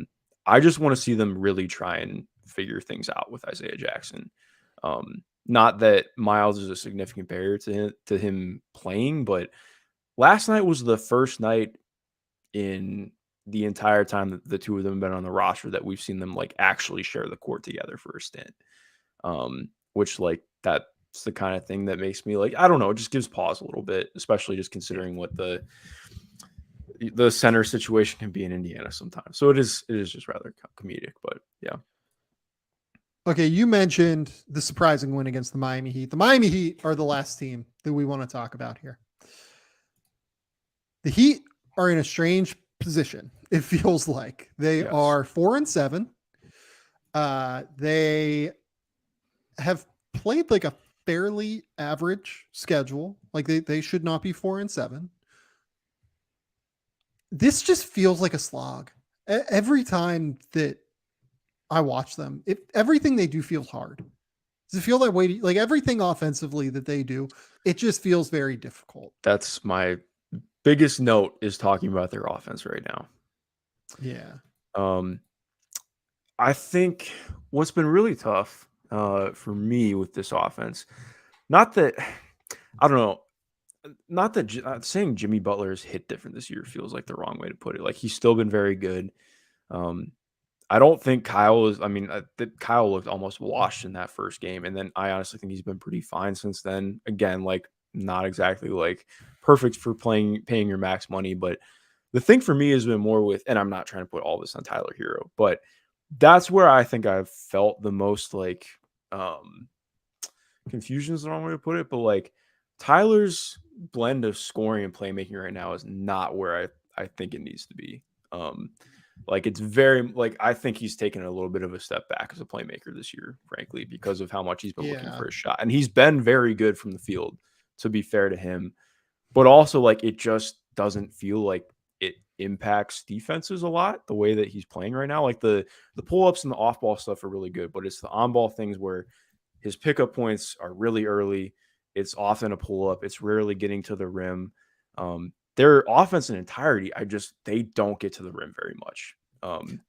I just want to see them really try and figure things out with Isaiah Jackson. Not that Miles is a significant barrier to him playing, but last night was the first night in the entire time that the two of them have been on the roster that we've seen them like actually share the court together for a stint. Which like that's the kind of thing that makes me like, I don't know, it just gives pause a little bit, especially just considering what the center situation can be in Indiana sometimes. So it is just rather comedic, but yeah. Okay, you mentioned the surprising win against the Miami Heat. The Miami Heat are the last team that we want to talk about here. The Heat are in a strange position. It feels like they are 4-7. They have played like a fairly average schedule. Like they should not be 4-7. This just feels like a slog. Every time that I watch them, everything they do feels hard. Does it feel that way? Like everything offensively that they do, it just feels very difficult. That's my biggest note, is talking about their offense right now. Yeah. I think what's been really tough for me with this offense, not that, I don't know, not that saying Jimmy Butler has hit different this year feels like the wrong way to put it. Like he's still been very good. I don't think Kyle Kyle looked almost washed in that first game. And then I honestly think he's been pretty fine since then. Again, like not exactly like perfect for paying your max money. But the thing for me has been more with, and I'm not trying to put all this on Tyler Hero, but that's where I think I've felt the most like confusion is the wrong way to put it. But like Tyler's blend of scoring and playmaking right now is not where I think it needs to be. Like it's very like, I think he's taken a little bit of a step back as a playmaker this year, frankly, because of how much he's been looking for a shot. And he's been very good from the field, to be fair to him. but also like it just doesn't feel like it impacts defenses a lot the way that he's playing right now. Like the pull-ups and the off-ball stuff are really good, but it's the on-ball things where his pickup points are really early. It's often a pull-up. It's rarely getting to the rim. Their offense in entirety, they don't get to the rim very much.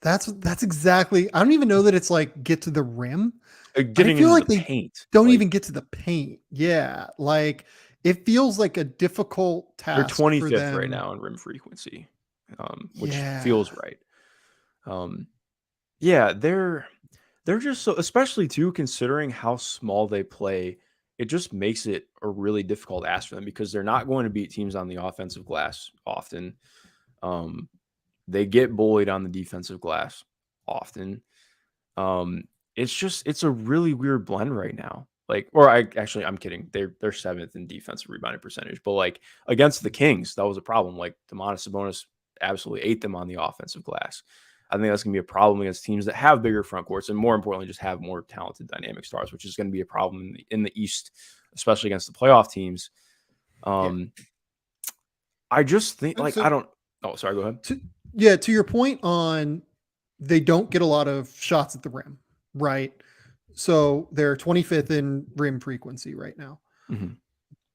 That's exactly. I don't even know that it's like get to the rim. I Getting feel into the like they paint, don't like even get to the paint. Yeah, like it feels like a difficult they're task for 25th right them. now in rim frequency, which Yeah, feels right. Um, yeah, they're just so, especially too considering how small they play. It just makes it a really difficult ask for them because they're not going to beat teams on the offensive glass often. Um, they get bullied on the defensive glass often. Um, it's a really weird blend right now. Like, or I'm kidding. They're seventh in defensive rebounding percentage, but like against the Kings, that was a problem. Like Domantas Sabonis absolutely ate them on the offensive glass. I think that's gonna be a problem against teams that have bigger front courts and more importantly, just have more talented dynamic stars, which is going to be a problem in the East, especially against the playoff teams. yeah. Um, I just think And like so, I don't. Oh, sorry. Go ahead. to your point on they don't get a lot of shots at the rim, right? So they're 25th in rim frequency right now. Mhm.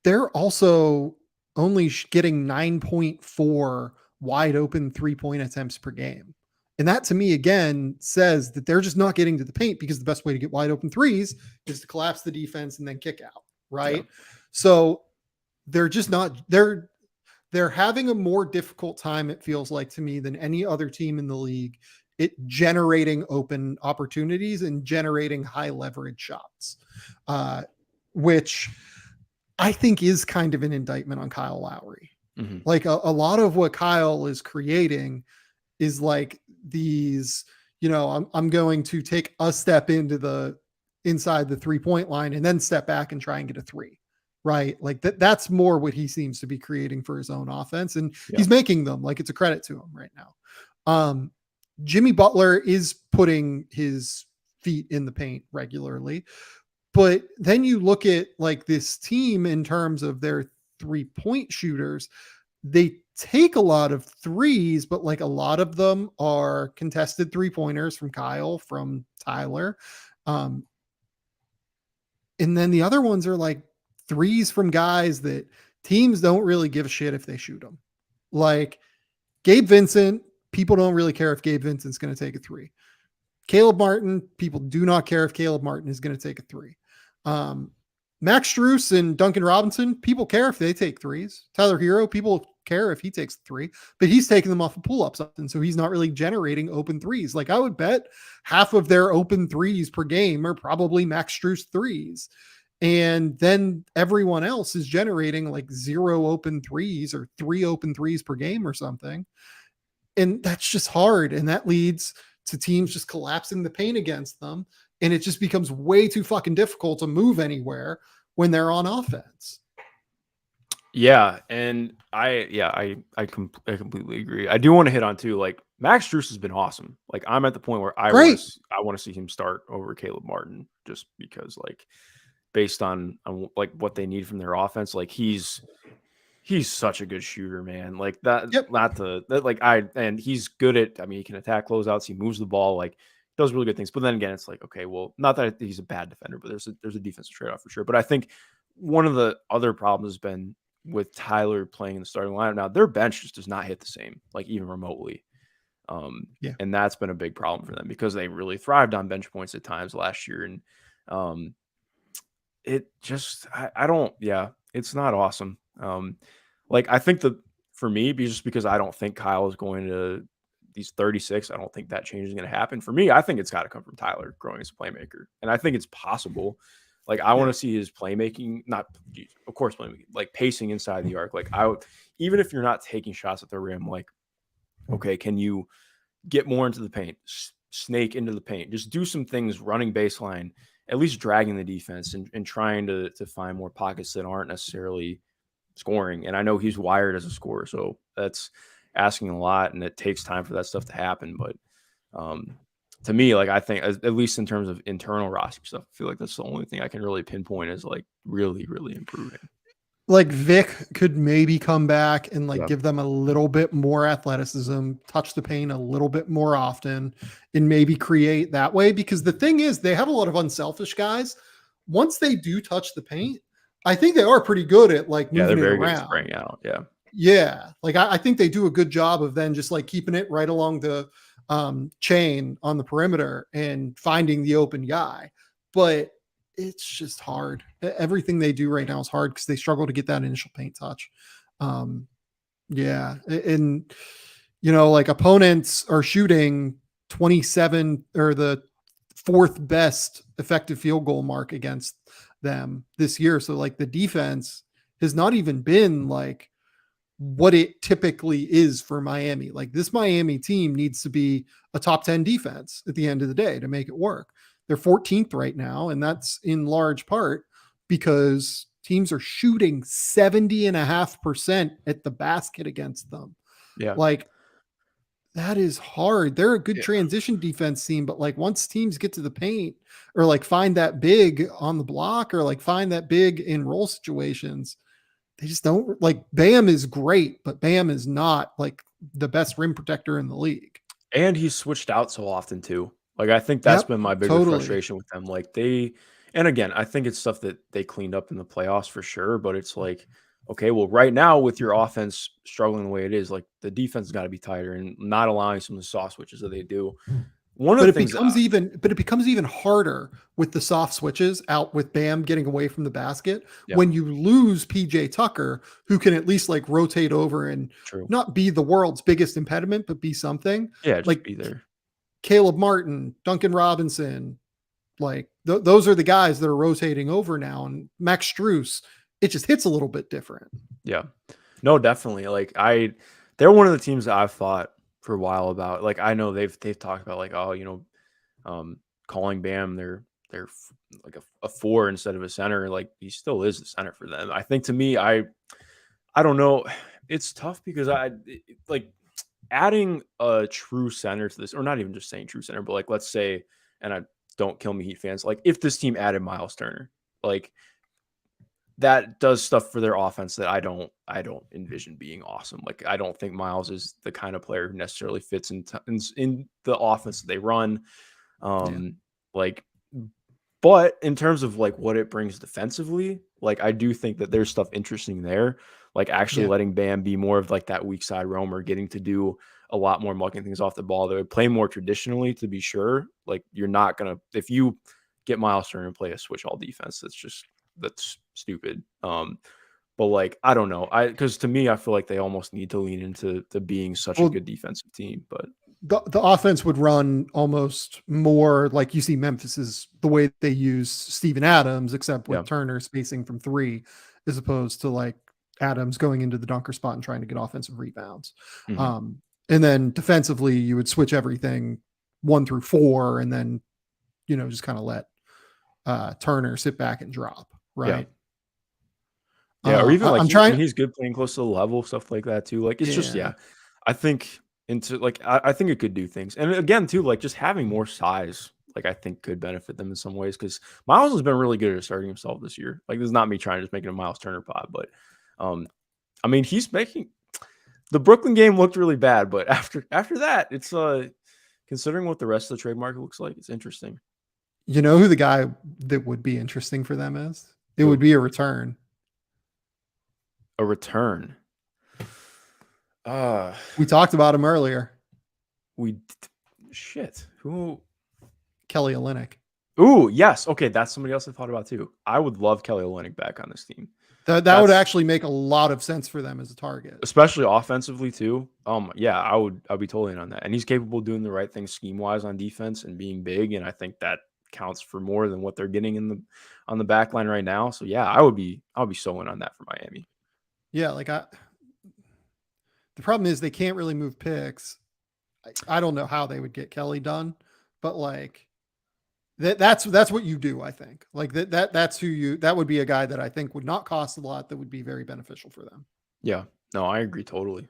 They're also only getting 9.4 wide open 3-point attempts per game. And that to me, again, says that they're just not getting to the paint because the best way to get wide open threes is to collapse the defense and then kick out. Yeah. Right. So they're just not, they're having a more difficult time, it feels like to me, than any other team in the league it generating open opportunities and generating high leverage shots, which I think is kind of an indictment on Kyle Lowry. Mhm. Like a lot of what Kyle is creating is like these, I'm going to take a step into the inside the 3-point line and then step back and try and get a three. Right. Like that's more what he seems to be creating for his own offense. And Yeah. he's making them. Like it's a credit to him right now. Jimmy Butler is putting his feet in the paint regularly. But then you look at like this team in terms of their 3-point shooters, they take a lot of threes, but like a lot of them are contested 3-pointers from Kyle, from Tyler. Um, and then the other ones are like threes from guys that teams don't really give a shit if they shoot them. Like Gabe Vincent, people don't really care if Gabe Vincent's going to take a three. Caleb Martin, people do not care if Caleb Martin is going to take a three. Max Strus and Duncan Robinson, people care if they take threes. Tyler Hero, people care if he takes three, but he's taking them off of pull-ups, and so he's not really generating open threes. Like I would bet half of their open threes per game are probably Max Strus threes. And then everyone else is generating like 0 open threes or 3 open threes per game or something. And that's just hard. And that leads to teams just collapsing the paint against them. And it just becomes way too fucking difficult to move anywhere when they're on offense. Yeah, and I completely agree. I do want to hit on too, like Max Strus has been awesome. Like I'm at the point where Great. I want to see him start over Caleb Martin just because like based on like what they need from their offense, like he's such a good shooter, man. Like that, Yep. not the that like and he's good at. I mean, he can attack closeouts. He moves the ball, like does really good things. But then again, it's like okay, well, not that he's a bad defender, but there's a defensive trade off for sure. But I think one of the other problems has been with Tyler playing in the starting lineup. Now their bench just does not hit the same, like even remotely. Yeah. And that's been a big problem for them because they really thrived on bench points at times last year, and it just I don't it's not awesome. Like I think for me, just because I don't think Kyle is going to these 36, I don't think that change is going to happen. For me, I think it's got to come from Tyler growing as a playmaker, and I think it's possible. Like I want to see his playmaking, not of course playmaking, like pacing inside the arc. Like I would, even if you're not taking shots at the rim, like okay, can you get more into the paint, snake into the paint, just do some things running baseline, at least dragging the defense and trying to find more pockets that aren't necessarily scoring. And I know he's wired as a scorer, so that's asking a lot, and it takes time for that stuff to happen. But to me, like I think at least in terms of internal roster stuff, I feel like that's the only thing I can really pinpoint is like really, really improving. like Vic could maybe come back and like Yeah. give them a little bit more athleticism, touch the paint a little bit more often, and maybe create that way. Because the thing is, they have a lot of unselfish guys. Once they do touch the paint, I think they are pretty good at like Yeah, they're moving it very good at around. spraying out. Yeah. Yeah, like I think they do a good job of then just like keeping it right along the chain on the perimeter and finding the open guy. But it's just hard. Everything they do right now is hard because they struggle to get that initial paint touch. Um, yeah, and like opponents are shooting 27 or the fourth best effective field goal mark against them this year. So like the defense has not even been like what it typically is for Miami. Like this Miami team needs to be a top 10 defense at the end of the day to make it work. They're 14th right now, and that's in large part because teams are shooting 70.5% at the basket against them. Yeah. Like that is hard. They're a good Yeah. transition defense team, but like once teams get to the paint or like find that big on the block or like find that big in roll situations, they just don't like Bam is great, but Bam is not like the best rim protector in the league. And he's switched out so often too. Like I think that's Yep, been my bigger totally. frustration with them. Like and again, I think it's stuff that they cleaned up in the playoffs for sure, but it's like, okay, well, right now with your offense struggling the way it is, like the defense has got to be tighter and not allowing some of the soft switches that they do. One of But the it things that becomes even harder with the soft switches out with Bam getting away from the basket yeah, when you lose PJ Tucker, who can at least like rotate over and true. not be the world's biggest impediment, but be something. Yeah, just Like be there. Caleb Martin, Duncan Robinson, like those are the guys that are rotating over now. And Max Struess, it just hits a little bit different. Yeah. No, definitely. Like they're one of the teams that I've thought for a while about. Like I know they've talked about like, oh, calling Bam like a four instead of a center. Like he still is the center for them. I think to me, I don't know. It's tough because like adding a true center to this, or not even just saying true center, but like let's say, and I don't kill me Heat fans, like if this team added Miles Turner, like that does stuff for their offense that I don't envision being awesome. Like I don't think Miles is the kind of player who necessarily fits in the offense that they run. Like, but in terms of like what it brings defensively, like I do think that there's stuff interesting there. Like actually letting Bam be more of like that weak side roamer, getting to do a lot more mucking things off the ball. They would play more traditionally, to be sure. Like you're not gonna if you get Miles Turner and play a switch all defense, that's stupid. But like I don't know, because to me I feel like they almost need to lean into being such a good defensive team. But the offense would run almost more like you see Memphis is the way they use Steven Adams, except with Turner spacing from three, as opposed to like Adams going into the dunker spot and trying to get offensive rebounds. Mm-hmm. And then defensively, you would switch everything 1 through 4, and then just kind of let Turner sit back and drop, right? Yeah, or even like I'm trying. he's good playing close to the level, stuff like that too. Like it's just I think I think it could do things. And again, too, like just having more size, like I think could benefit them in some ways because Miles has been really good at asserting himself this year. Like this is not me trying to just make it a Miles Turner pod, but I mean he's making the Brooklyn game looked really bad, but after that, it's considering what the rest of the trade market looks like, it's interesting. You know who the guy that would be interesting for them is? It would be a return. A return. We talked about him earlier. Who? Kelly Olynyk. Ooh, yes. Okay, that's somebody else I thought about too. I would love Kelly Olynyk back on this team. That would actually make a lot of sense for them as a target, especially offensively too. Yeah, I'd be totally in on that. And he's capable of doing the right things scheme wise on defense and being big. And I think that counts for more than what they're getting on the back line right now. So yeah, I would be so in on that for Miami. Yeah, like the problem is they can't really move picks. I don't know how they would get Kelly done, but like that's what you do. I think like that's that would be a guy that I think would not cost a lot, that would be very beneficial for them. Yeah, no, I agree totally.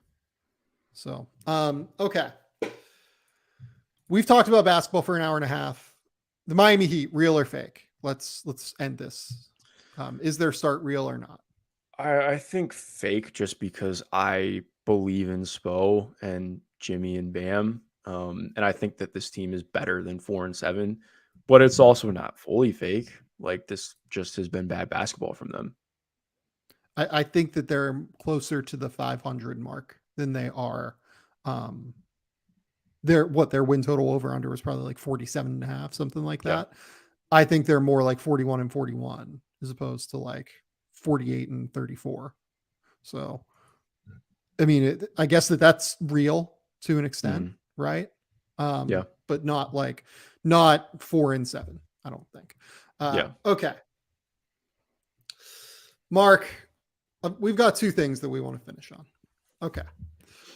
So, okay. We've talked about basketball for an hour and a half. The Miami Heat, real or fake? Let's end this. Is their start real or not? I think fake just because I believe in Spo and Jimmy and Bam. And I think that this team is better than 4-7, but it's also not fully fake. Like this just has been bad basketball from them. I think that they're closer to the 500 mark than they are. Um, their win total over under was probably like 47 and a half, something like Yeah. that. I think they're more like 41 and 41 as opposed to like 48 and 34. So, I mean, I guess that's real to an extent, Mhm. right? Yeah. But not 4-7, I don't think. Yeah. Okay. Mark, we've got two things that we want to finish on. Okay.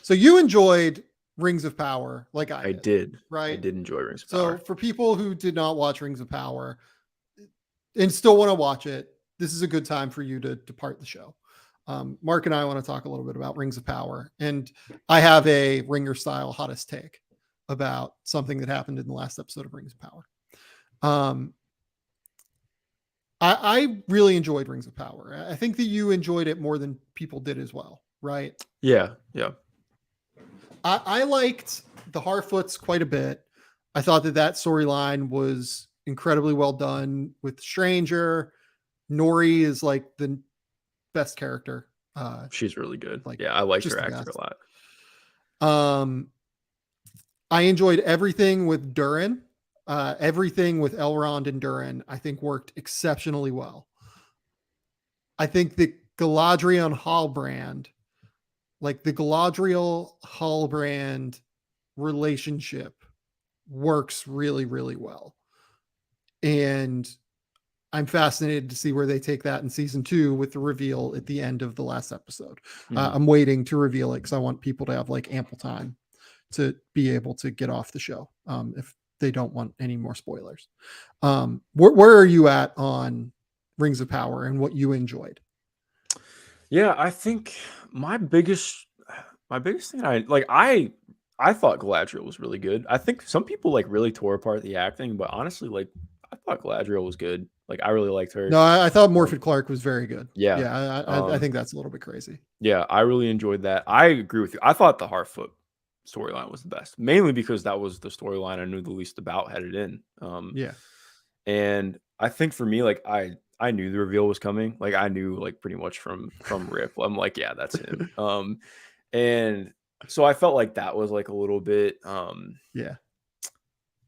So you enjoyed Rings of Power like I I did, did. I right? did enjoy Rings of So Power. for people who did not watch Rings of Power and still want to watch it, this is a good time for you to depart the show. Mark and I want to talk a little bit about Rings of Power, and I have a Ringer style hottest take about something that happened in the last episode of Rings of Power. I really enjoyed Rings of Power. I think that you enjoyed it more than people did as well, right? Yeah. Yeah. I liked the Harfoots quite a bit. I thought that storyline was incredibly well done with Stranger. Nori is like the best character. She's really good. Like Yeah. I liked just her the actor best. a lot. I enjoyed everything with Durin. Everything with Elrond and Durin, I think worked exceptionally well. I think the Galadriel Hallbrand, like the Galadriel Hallbrand relationship works really, really well. And I'm fascinated to see where they take that in season 2 with the reveal at the end of the last episode. Mhm. I'm waiting to reveal it because I want people to have like ample time to be able to get off the show if they don't want any more spoilers. Where are you at on Rings of Power and what you enjoyed? Yeah, I think my biggest thing I thought Galadriel was really good. I think some people like really tore apart the acting, but honestly, like I thought Galadriel was good. Like I really liked her. No, I thought Um, Morfydd Clark was very good. yeah. Yeah, I Um, think that's a little bit crazy. yeah, I really enjoyed that. I agree with you. I thought the Harfoot storyline was the best, mainly because that was the storyline I knew the least about headed in. Yeah. And I think for me, like I knew the reveal was coming. Like I knew like pretty much from Rip. I'm like, yeah, that's him. And so I felt like that was like a little bit Yeah.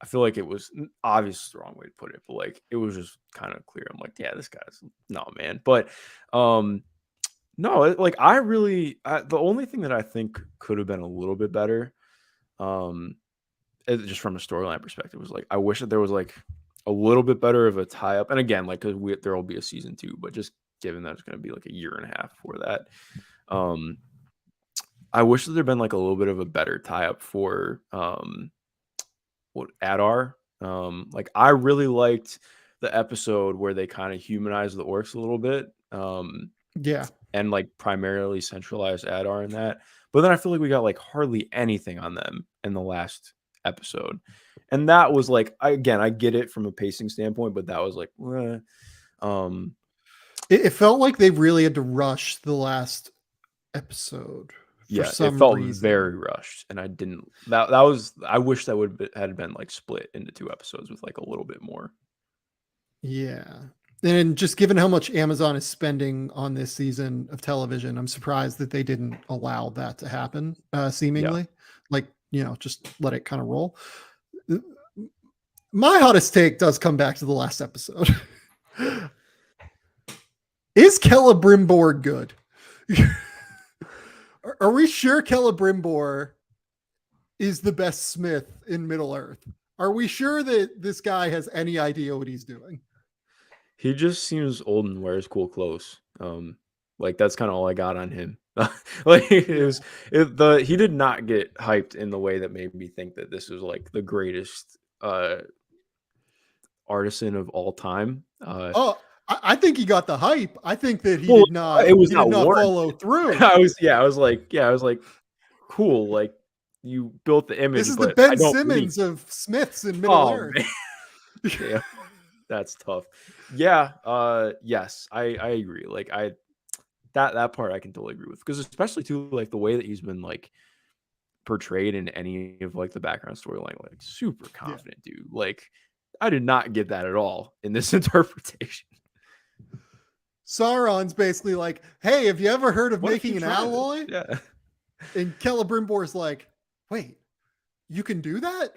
I feel like it was obvious the wrong way to put it, but like it was just kind of clear. I'm like, yeah, this guy's no man. But no, like the only thing that I think could have been a little bit better, um, just from a storyline perspective, was like I wish that there was like a little bit better of a tie up. And again, like because there will be a season 2, but just given that it's going to be like a year and a half before that, um, I wish that there'd been like a little bit of a better tie up for what Adar. Like I really liked the episode where they kind of humanized the orcs a little bit. Yeah. And like primarily centralized Adar in that. But then I feel like we got like hardly anything on them in the last episode. And that was like I get it from a pacing standpoint, but that was like um It felt like they really had to rush the last episode for yeah, it some felt reason. very rushed and I didn't that was I wish that had been like split into 2 episodes with like a little bit more. Yeah. And just given how much Amazon is spending on this season of television, I'm surprised that they didn't allow that to happen, Yeah. seemingly. Like, just let it kind of roll. My hottest take does come back to the last episode. Is Celebrimbor good? Are we sure Celebrimbor is the best smith in Middle Earth? Are we sure that this guy has any idea what he's doing? He just seems old and wears cool clothes. Like that's kind of all I got on him. Like Yeah. he did not get hyped in the way that made me think that this was like the greatest artisan of all time. Oh, I think he got the hype. I think that Well, it was he did not not warranted. follow through. I was like, cool. Like you built the This image, is the but I Ben don't believe. Simmons of Smiths in Middle Oh Earth. man, yeah, that's tough. Yeah, yes, I agree. Like that part I can totally agree with, because especially too, like the way that he's been like portrayed in any of like the background storyline, like super confident dude. Like I did not get that at all in this interpretation. Sauron's basically like, hey, have you ever heard of What if making you an tried it? alloy? Yeah. And Celebrimbor's like, wait, you can do that?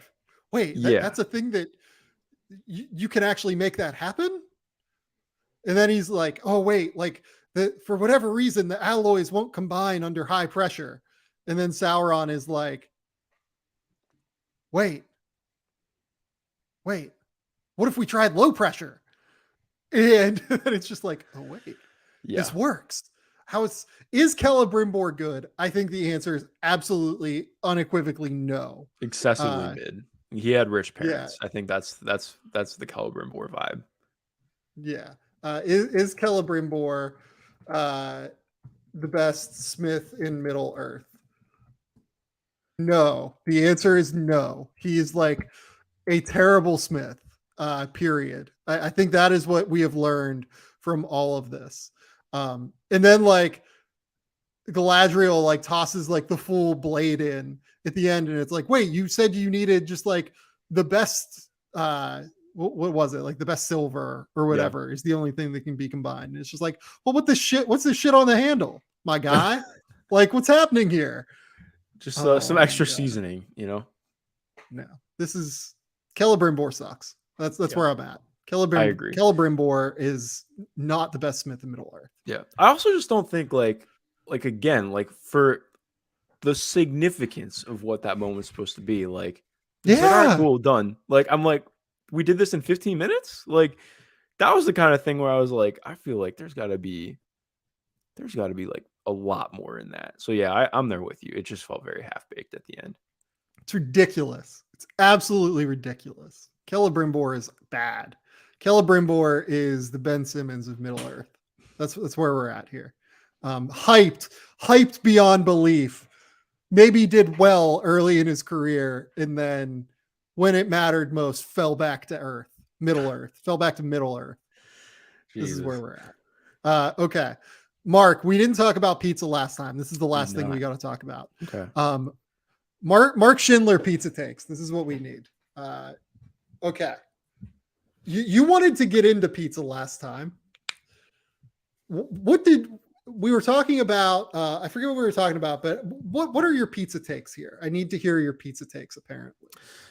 Wait, Yeah. that's a thing that you can actually make that happen? And then he's like, oh, wait, like for whatever reason, the alloys won't combine under high pressure. And then Sauron is like, wait, what if we tried low pressure? And it's just like, oh, wait, this works. Is Celebrimbor good? I think the answer is absolutely, unequivocally no. Excessively mid. He had rich parents. Yeah. I think that's the Celebrimbor vibe. Yeah. Is Celebrimbor the best smith in Middle Earth? No. The answer is no. He is like a terrible smith, period. I think that is what we have learned from all of this. And then like Galadriel like tosses like the full blade in at the end, and it's like, wait, you said you needed just like the best what was it, like the best silver or whatever is the only thing that can be combined. And it's just like, well, what's this shit on the handle, my guy? Like, what's happening here? Just some extra seasoning, you know. No, this is Celebrimbor sucks. That's where I'm at. I agree. Celebrimbor is not the best smith in Middle Earth. Yeah, I also just don't think like again, like for the significance of what that moment's supposed to be, like, like, all right, cool, done. Like, I'm like, we did this in 15 minutes. Like, that was the kind of thing where I was like, I feel like there's got to be like a lot more in that. So yeah, I'm there with you. It just felt very half baked at the end. It's ridiculous. It's absolutely ridiculous. Celebrimbor is bad. Celebrimbor is the Ben Simmons of Middle Earth. That's where we're at here. Hyped beyond belief. Maybe did well early in his career, and then when it mattered most, fell back to Earth, Middle Earth, fell back to Middle Earth. Jesus. This is where we're at. Okay. Mark, we didn't talk about pizza last time. This is the last thing we got to talk about. Okay. Mark Schindler pizza takes. This is what we need. Okay. You wanted to get into pizza last time. What did we were talking about? I forget what we were talking about, but what are your pizza takes here? I need to hear your pizza takes, apparently.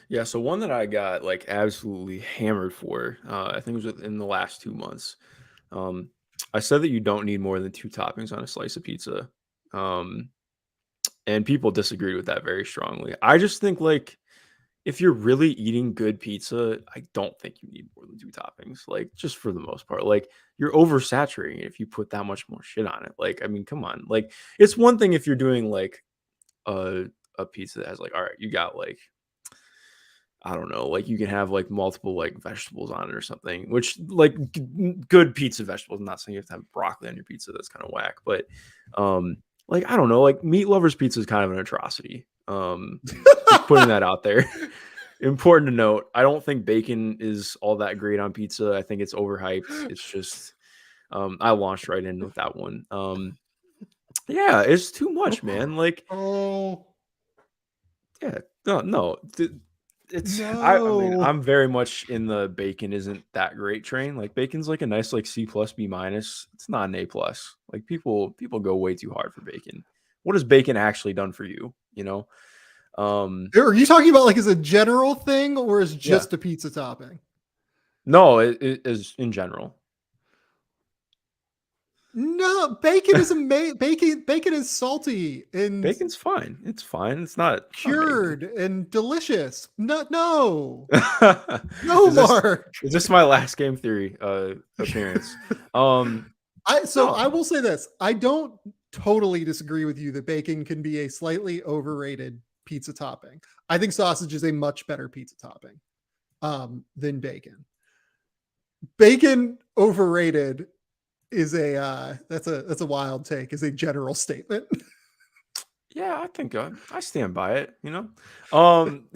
Yeah, so one that I got like absolutely hammered for, I think it was within the last 2 months. I said that you don't need more than 2 toppings on a slice of pizza. And people disagreed with that very strongly. I just think like if you're really eating good pizza, I don't think you need more than 2 toppings. Like, just for the most part, like you're oversaturating it if you put that much more shit on it. Like, I mean, come on. Like, it's one thing if you're doing like a pizza that has like, all right, you got like, I don't know, like you can have like multiple like vegetables on it or something, which like good pizza vegetables. I'm not saying you have to have broccoli on your pizza. That's kind of whack, but like, I don't know, like meat lovers pizza is kind of an atrocity. Just putting that out there. Important to note, I don't think bacon is all that great on pizza. I think it's overhyped. It's just I launched right in with that one. Yeah, it's too much, man. Like, yeah, no. It's No. I mean, I'm very much in the bacon isn't that great train. Like, bacon's like a nice like C+, B-. It's not an A+. Like, people go way too hard for bacon. What has bacon actually done for you? You know? Are you talking about like as a general thing, or is just a pizza topping? No, it is in general. No, bacon is bacon is salty and bacon's fine. It's fine. It's not cured and delicious. No, Mark. Is this my last game theory appearance? I will say this. I don't totally disagree with you that bacon can be a slightly overrated pizza topping. I think sausage is a much better pizza topping than bacon. Bacon overrated is a that's a wild take, is a general statement. Yeah, I think I stand by it, you know. Um,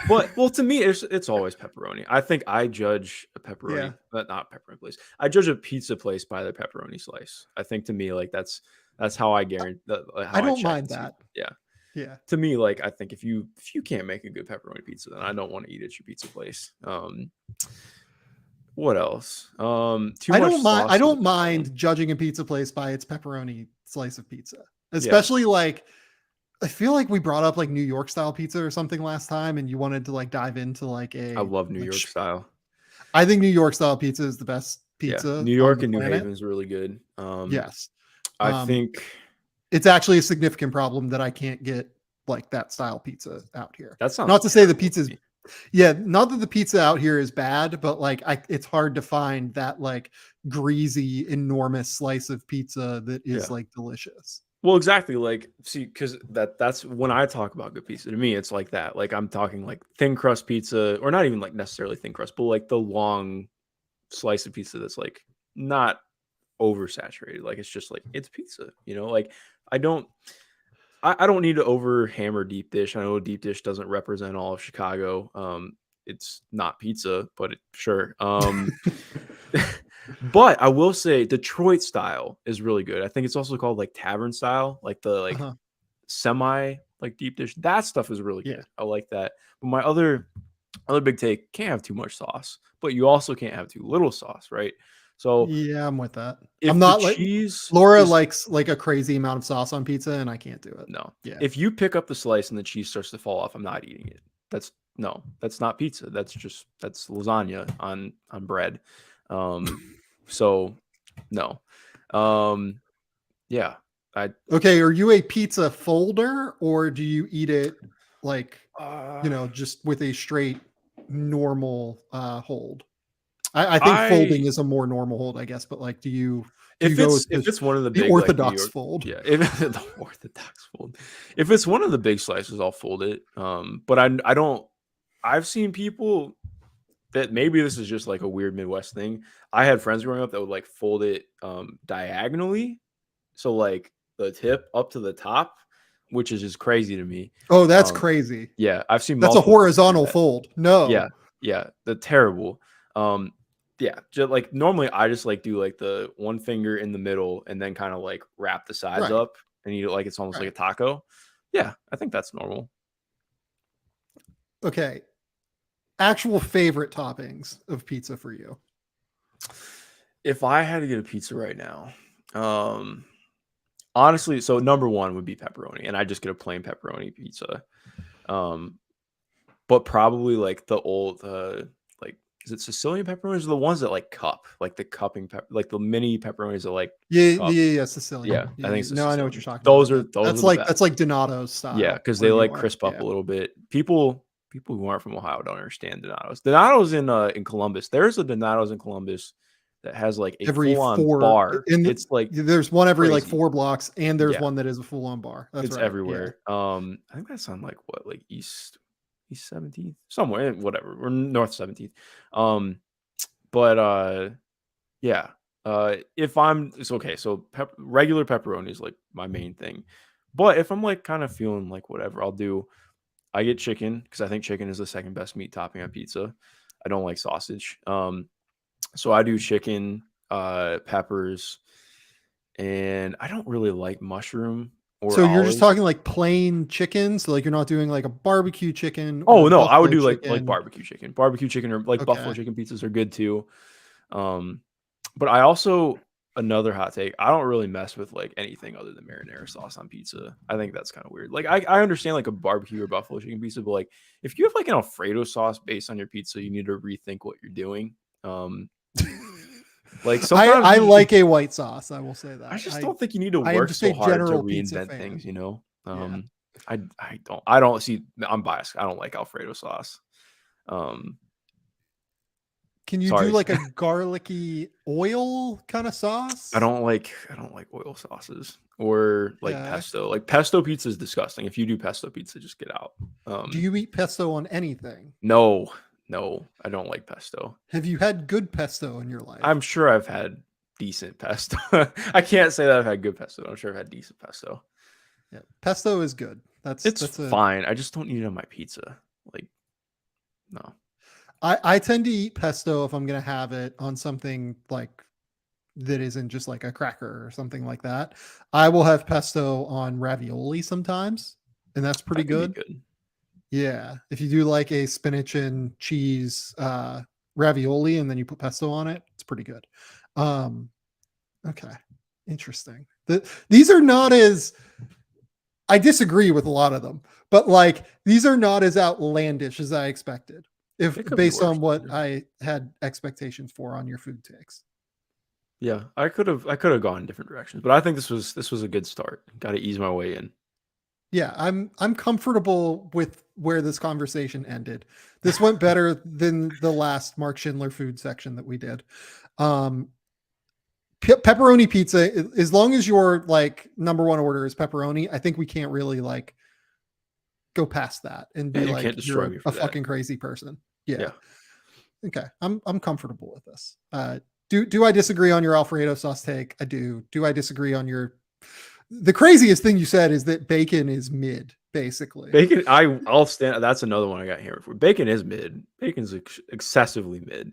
but well, to me, it's always pepperoni. I think I judge a Yeah. pepperoni, but not pepperoni place. I judge a pizza place by the pepperoni slice. I think to me, like that's how I guarantee I how I don't check mind and see. that. Yeah, Yeah. to me, like I think if you can't make a good pepperoni pizza, then I don't want to eat at your pizza place. What else? Too much I sauce is a don't big problem. mind judging a pizza place by its pepperoni slice of pizza. Yeah, Especially like I feel like we brought up like New York style pizza or something last time and you wanted to like dive into like I a love New like York style. I think New York style pizza is the best Yeah, pizza New on York the and New planet. Haven's really good. Yes. I Um think it's actually a significant problem that I can't get like that style pizza out here. that sounds Not to say the terrible to pizza's me. yeah, not that the pizza out here is bad, but like it's hard to find that like greasy, enormous slice of pizza that is Yeah. like delicious. Well, exactly. Like, see, because that's when I talk about good pizza. To me, it's like that. Like, I'm talking like thin crust pizza, or not even like necessarily thin crust, but like the long slice of pizza that's like not oversaturated. Like, it's just like it's pizza. You know, like I don't I don't need to over hammer deep dish. I know deep dish doesn't represent all of Chicago. It's not pizza, but sure. But I will say Detroit style is really good. I think it's also called like tavern style, like the like Uh-huh. semi like deep dish. That stuff is really Yeah. good. I like that. But my other big take, can't have too much sauce, but you also can't have too little sauce, right? So Yeah, I'm with that. I'm if the not like cheese Laura is likes like a crazy amount of sauce on pizza and I can't do it. no, Yeah. if you pick up the slice and the cheese starts to fall off, I'm not eating it. That's no, that's not pizza. That's lasagna on bread. Um, so no. Um, yeah, I Okay, are you a pizza folder or do you eat it like, uh, just with a straight normal hold? I think folding I is a more normal hold, I guess, but like do you if go with it's one of the the big like New orthodox York, fold? yeah, if the Orthodox fold, if it's one of the big slices, I'll fold it. But I don't. I've seen people that maybe this is just like a weird Midwest thing. I had friends growing up that would like fold it diagonally, so like the tip up to the top, which is just crazy to me. Oh, that's Um, crazy. yeah, I've seen That's a multiple people do horizontal that. fold. Yeah, No. yeah, the terrible. Um, yeah, just like normally I just like do like the one finger in the middle and then kind of like wrap the sides Right. up and eat it like it's almost like Right. a taco. Yeah, I think that's normal. Okay. Actual favorite toppings of pizza for you. If I had to get a pizza right now, um, honestly, so number one would be pepperoni, and I just get a plain pepperoni pizza. Um, but probably like the old like is it Sicilian pepperonis or the ones that like cup, like the cupping like the mini pepperonis that like Yeah, cup. yeah, yeah, Sicilian. Yeah, Yeah, I think yeah. it's the No, I know what you're Sicilian. talking about. Those Yeah. are the That's best. like Donato's Yeah, style because where they you like are. crisp up Yeah. a little bit. People who aren't from Ohio don't understand Donato's. Donato's in Columbus. There's a Donato's in Columbus that has like a Every full on 4 bar. in It's like there's one every like crazy. 4 blocks and there's Yeah, one that is a full on bar. That's it's right. Yeah. everywhere. I think that's on like what, like East 17th, somewhere, whatever. We're North 17th. Um, but yeah. If I'm it's okay, so regular pepperoni is like my main thing. But if I'm like kind of feeling like whatever, I get chicken because I think chicken is the second best meat topping on pizza. I don't like sausage. So I do chicken, peppers, and I don't really like mushroom or So you're just olives. talking like plain chicken, so like you're not doing like a barbecue chicken or Oh a no, I would buffalo do like chicken. barbecue chicken. Barbecue chicken or like buffalo Okay. chicken pizzas are good too. Um, but I also another hot take. I don't really mess with like anything other than marinara sauce on pizza. I think that's kind of weird. Like I understand like a barbecue or buffalo chicken pizza, but like if you have like an Alfredo sauce based on your pizza, you need to rethink what you're doing. Um, like sometimes I you like a white sauce, I will say I that. just don't think you need to I am work just a so hard to general pizza reinvent fan. things, you know? Yeah. I don't see I'm biased. I don't like Alfredo sauce. Um, Can you do sorry. like a garlicky oil kind of sauce? I don't like oil sauces or like Okay. pesto. Like pesto pizza is disgusting. If you do pesto pizza, just get out. Do you eat pesto on anything? No, no, I don't like pesto. Have you had good pesto in your I'm life? sure I've had decent pesto. I can't say that I've had good pesto. I'm sure I've had decent pesto. Yeah, pesto is good. It's fine. I just don't need it on my pizza. Like, no. I tend to eat pesto if I'm gonna have it on something like that isn't just like a cracker or something like that. I will have pesto on ravioli sometimes, and that's pretty That could be good. good. Yeah, if you do like a spinach and cheese ravioli and then you put pesto on it, it's pretty good. Okay, interesting. These are not as, I disagree with a lot of them, but like these are not as outlandish as I expected. If It could be based worse. on what I had expectations for on your food takes. Yeah, I could have gone in different directions, but I think this was a good start. Got to ease my way in. Yeah, I'm comfortable with where this conversation ended. This went better than the last Mark Schindler food section that we did. Pepperoni pizza, as long as your like number one order is pepperoni, I think we can't really like go past that and be Yeah, you like can't destroy me you're for a that. fucking crazy person. Yeah. Yeah. Okay. I'm comfortable with this. Do I disagree on your Alfredo sauce take? I do. Do I disagree on your, the craziest thing you said is that bacon is mid, basically. Bacon, I'll stand. That's another one I got hammered for. Bacon is mid. Bacon's excessively mid.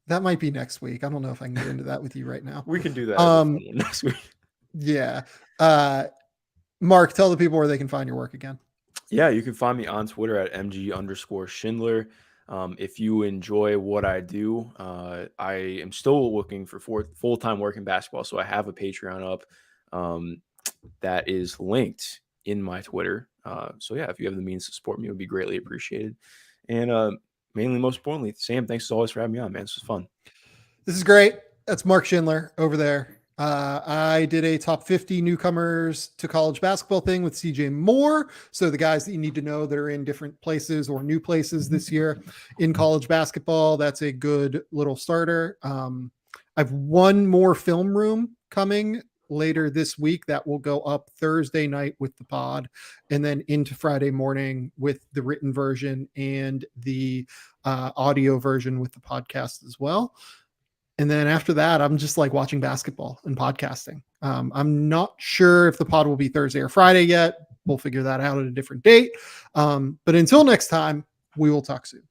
That might be next week. I don't know if I can get into that with you right now. We can do that as a fun one next week. Yeah. Mark, tell the people where they can find your work again. Yeah, you can find me on Twitter at MG_Schindler. If you enjoy what I do, I am still looking for full-time work in basketball. So I have a Patreon up that is linked in my Twitter. So yeah, if you have the means to support me, it would be greatly appreciated. And mainly, most importantly, Sam, thanks as always for having me on, man. This was fun. This is great. That's Mark Schindler over there. I did a top 50 newcomers to college basketball thing with CJ Moore. So the guys that you need to know that are in different places or new places this year in college basketball, that's a good little starter. I've one more film room coming later this week that will go up Thursday night with the pod and then into Friday morning with the written version and the audio version with the podcast as well. And then after that, I'm just like watching basketball and podcasting. I'm not sure if the pod will be Thursday or Friday yet. We'll figure that out at a different date. But until next time, we will talk soon.